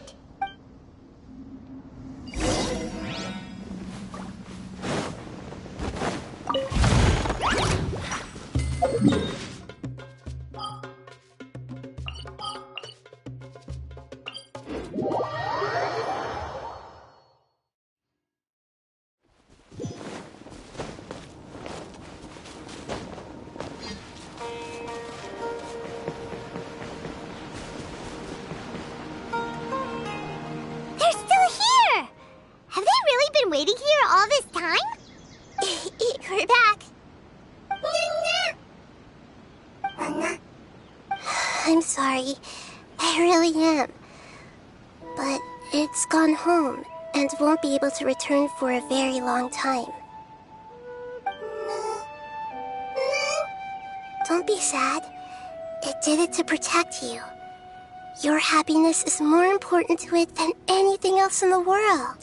Waiting here all this time? We're back. I'm sorry. I really am. But it's gone home and won't be able to return for a very long time. Don't be sad. It did it to protect you. Your happiness is more important to it than anything else in the world.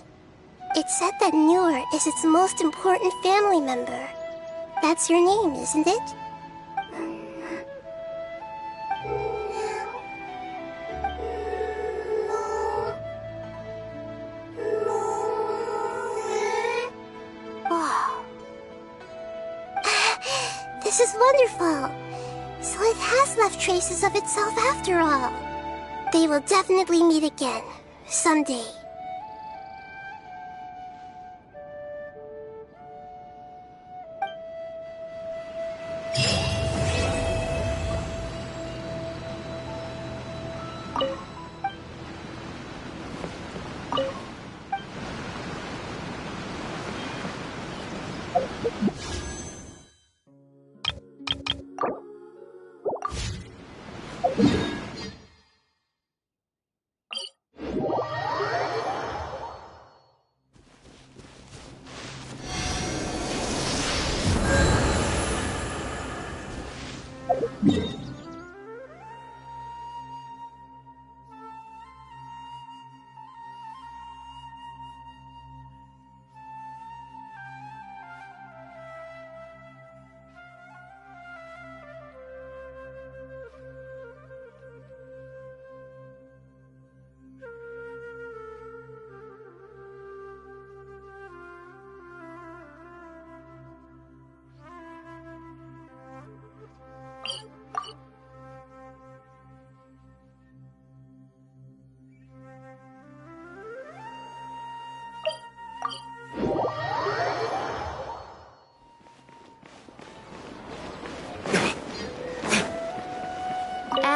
It's said that Newer is its most important family member. That's your name, isn't it? Wow. This is wonderful. So it has left traces of itself after all. They will definitely meet again, someday.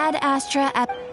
Ad Astra Ep.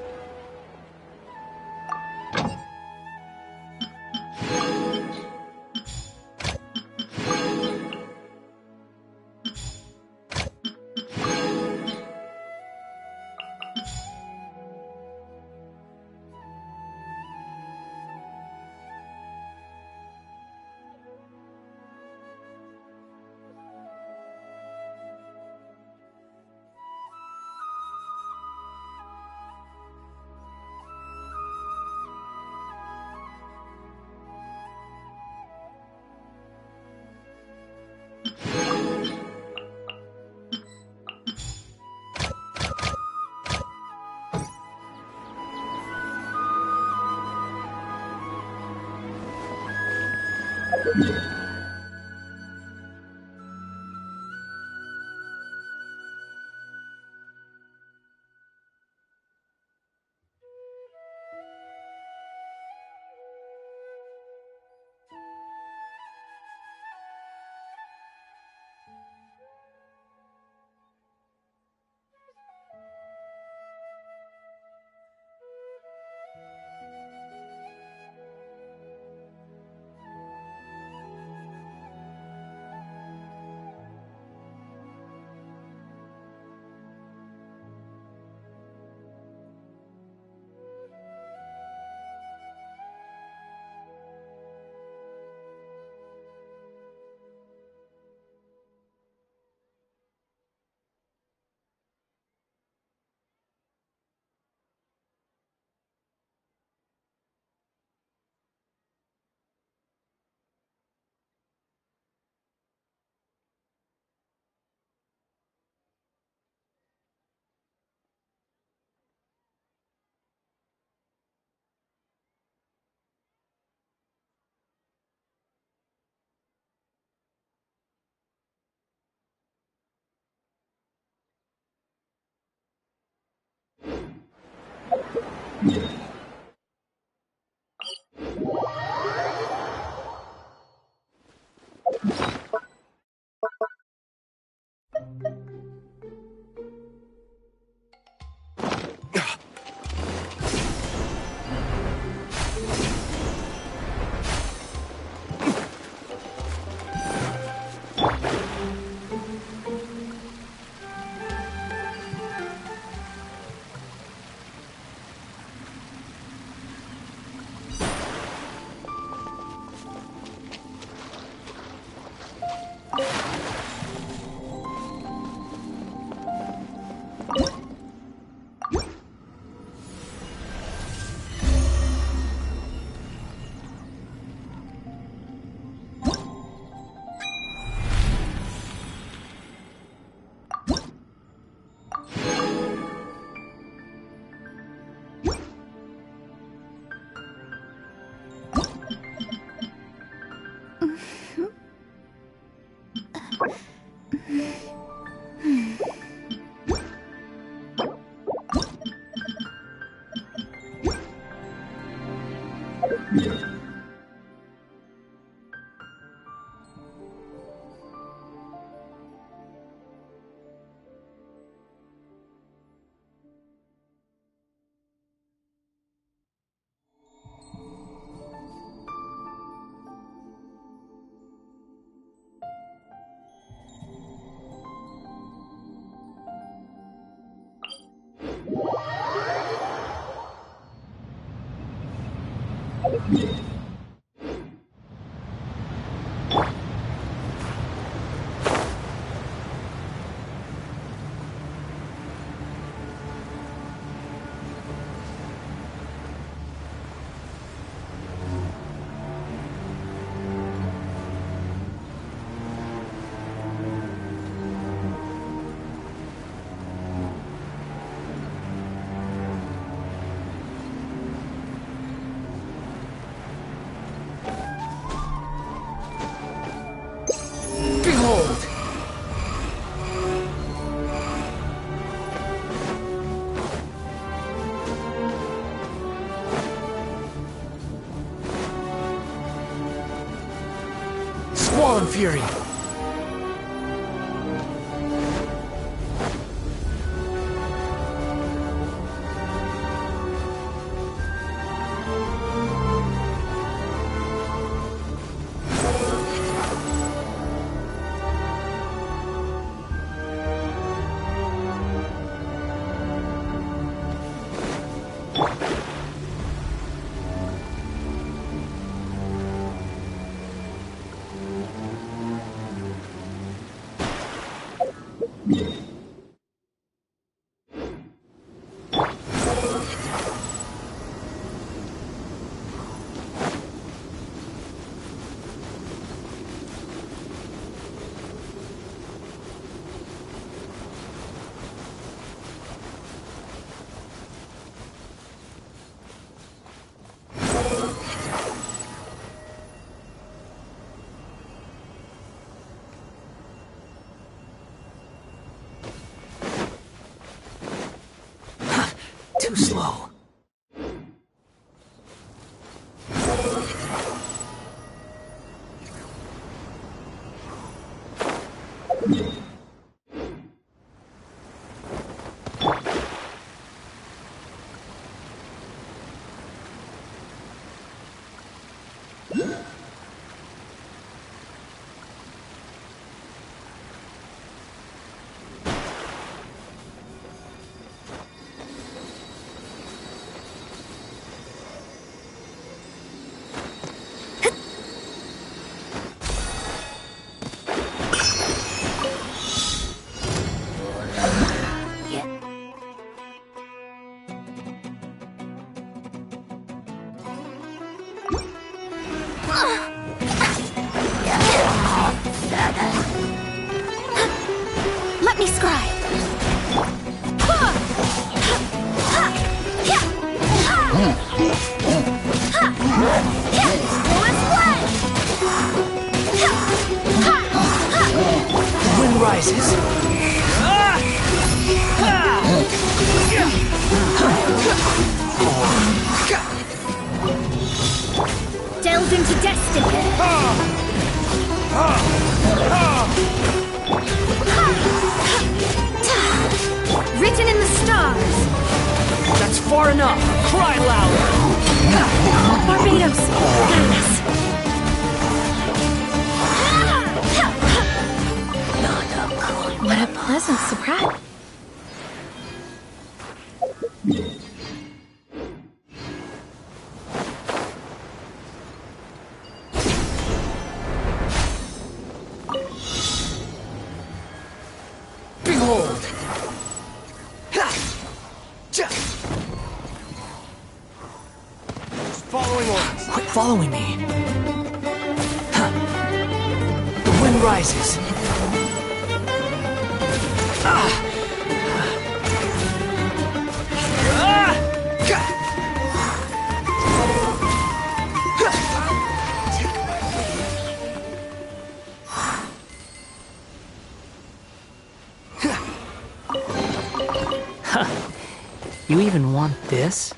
Squall and Fury. Too slow. Let me scry. Wind rises. Delve into destiny. Written in the stars. That's far enough. Cry louder. Barbados, guide us. What a pleasant surprise. Behold. Following orders. Quit following me. The wind rises. You even want this?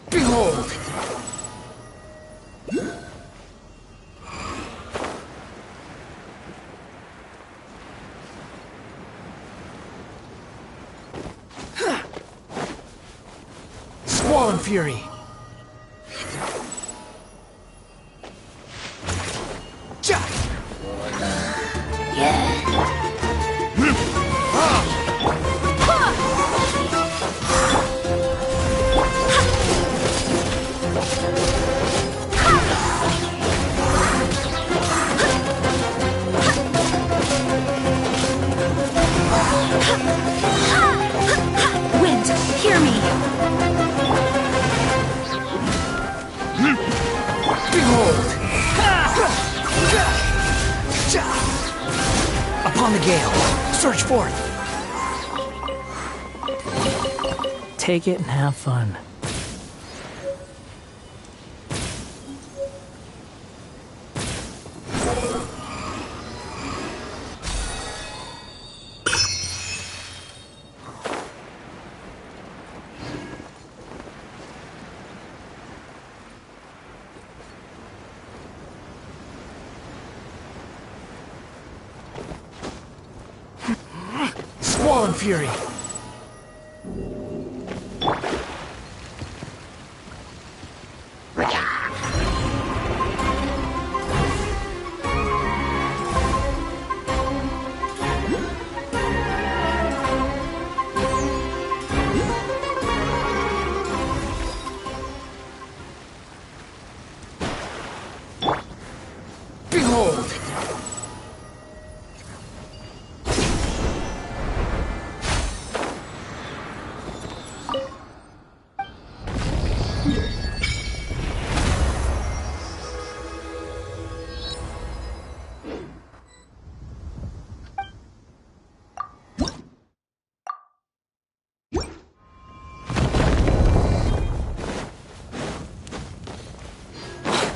Behold! Squall and Fury! Behold! Upon the gale, search forth! Take it and have fun. Squall and Fury! Behold!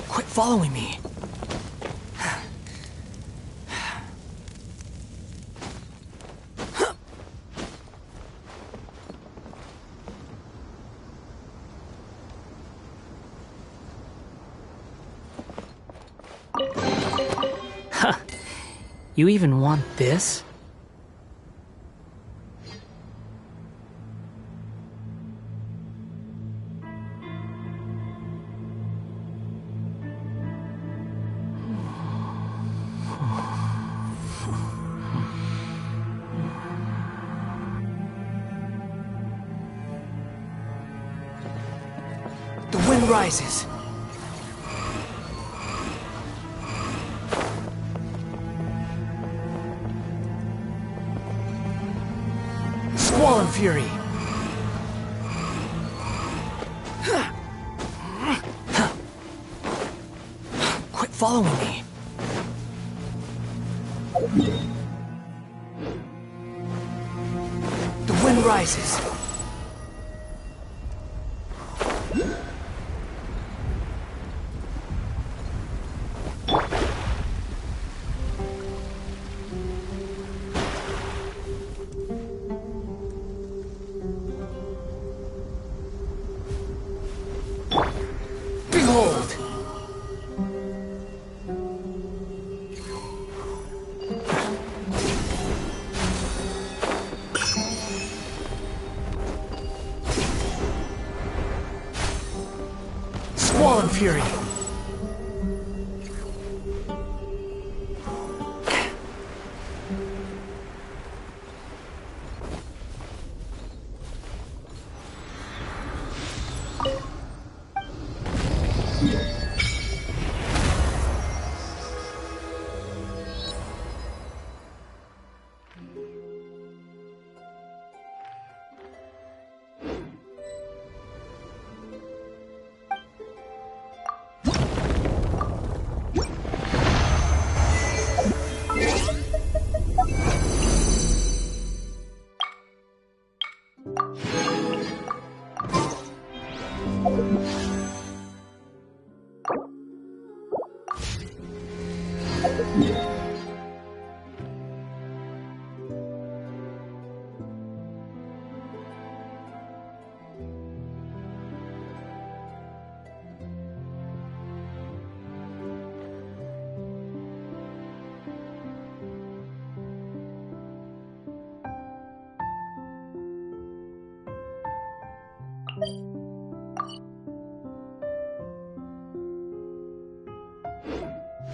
Quit following me. Huh. You even want this? The wind rises. Squall and Fury. Quit following me. The wind rises. Behold! Squall and Fury.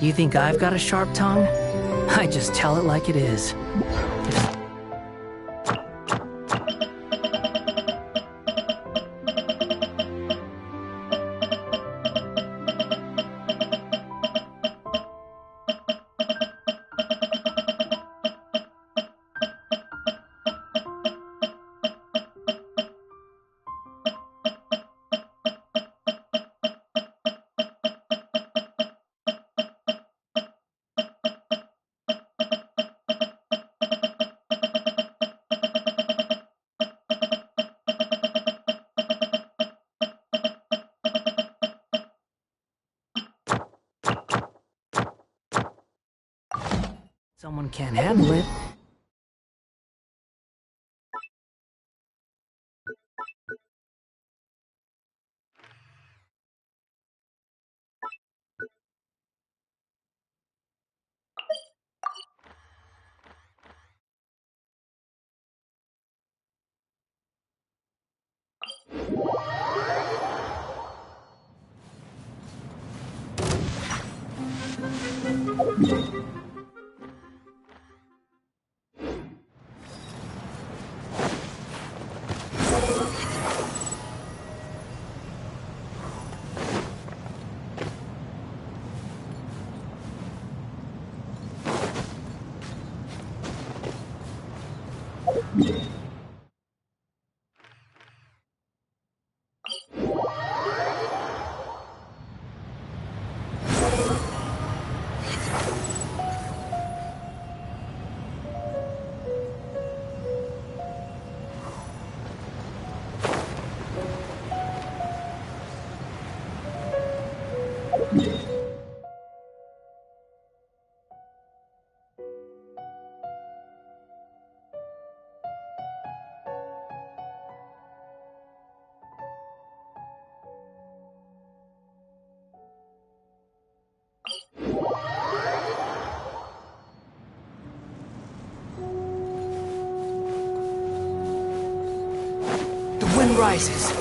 You think I've got a sharp tongue? I just tell it like it is. Someone can't handle it. The wind rises.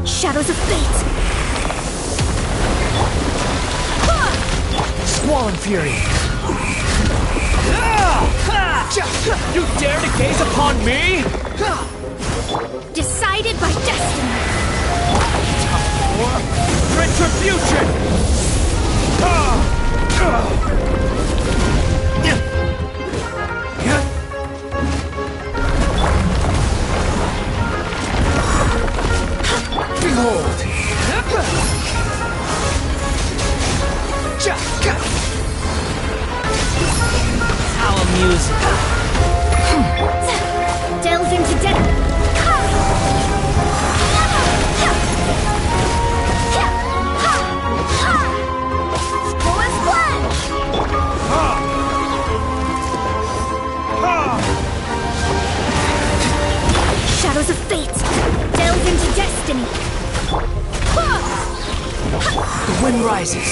Shadows of fate! Squall Fury! You dare to gaze upon me? Decided by destiny! Retribution! Behold! How amusing! Delve into death! Full splash! Shadows of fate! Delve into destiny! The wind rises.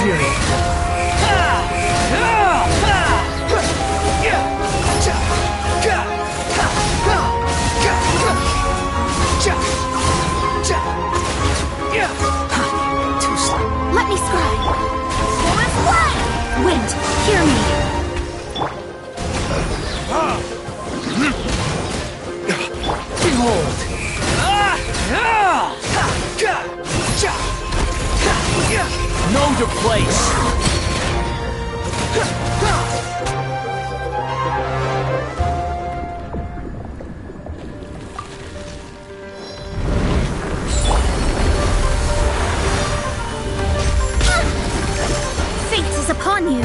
period. Too slow. Let me scribe. Forest blood! Wind, hear me. Behold! Know your place! Fate is upon you.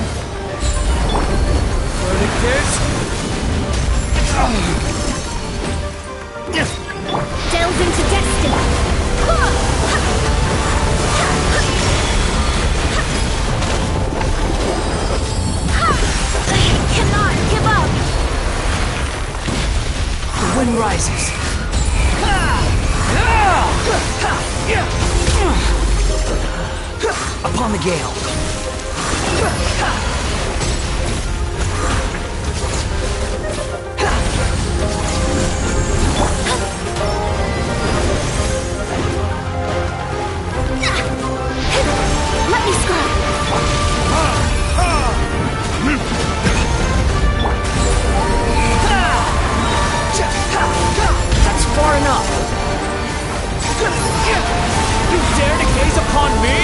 Delve into destiny. I cannot give up. The wind rises. Upon the gale. Let me scribe. That's far enough. You dare to gaze upon me?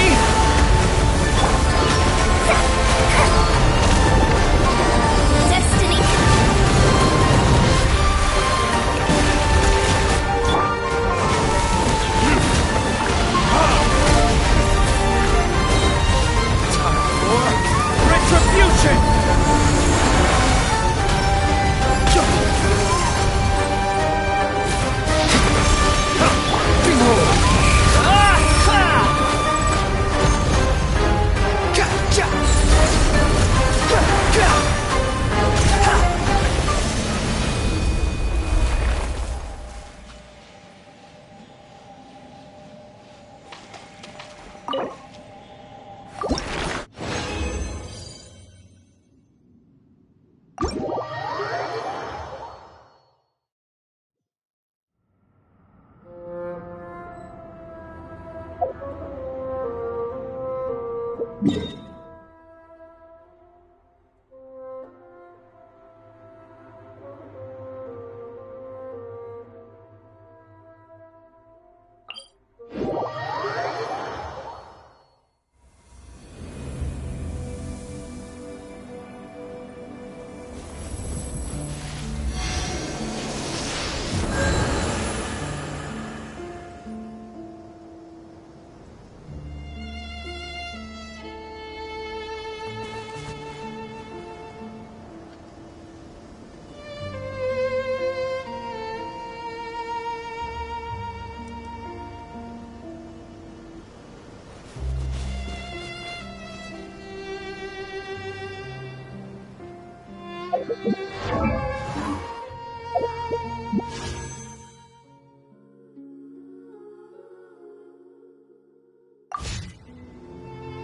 Destiny. Retribution!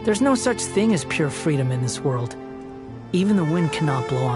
There's no such thing as pure freedom in this world. Even the wind cannot blow on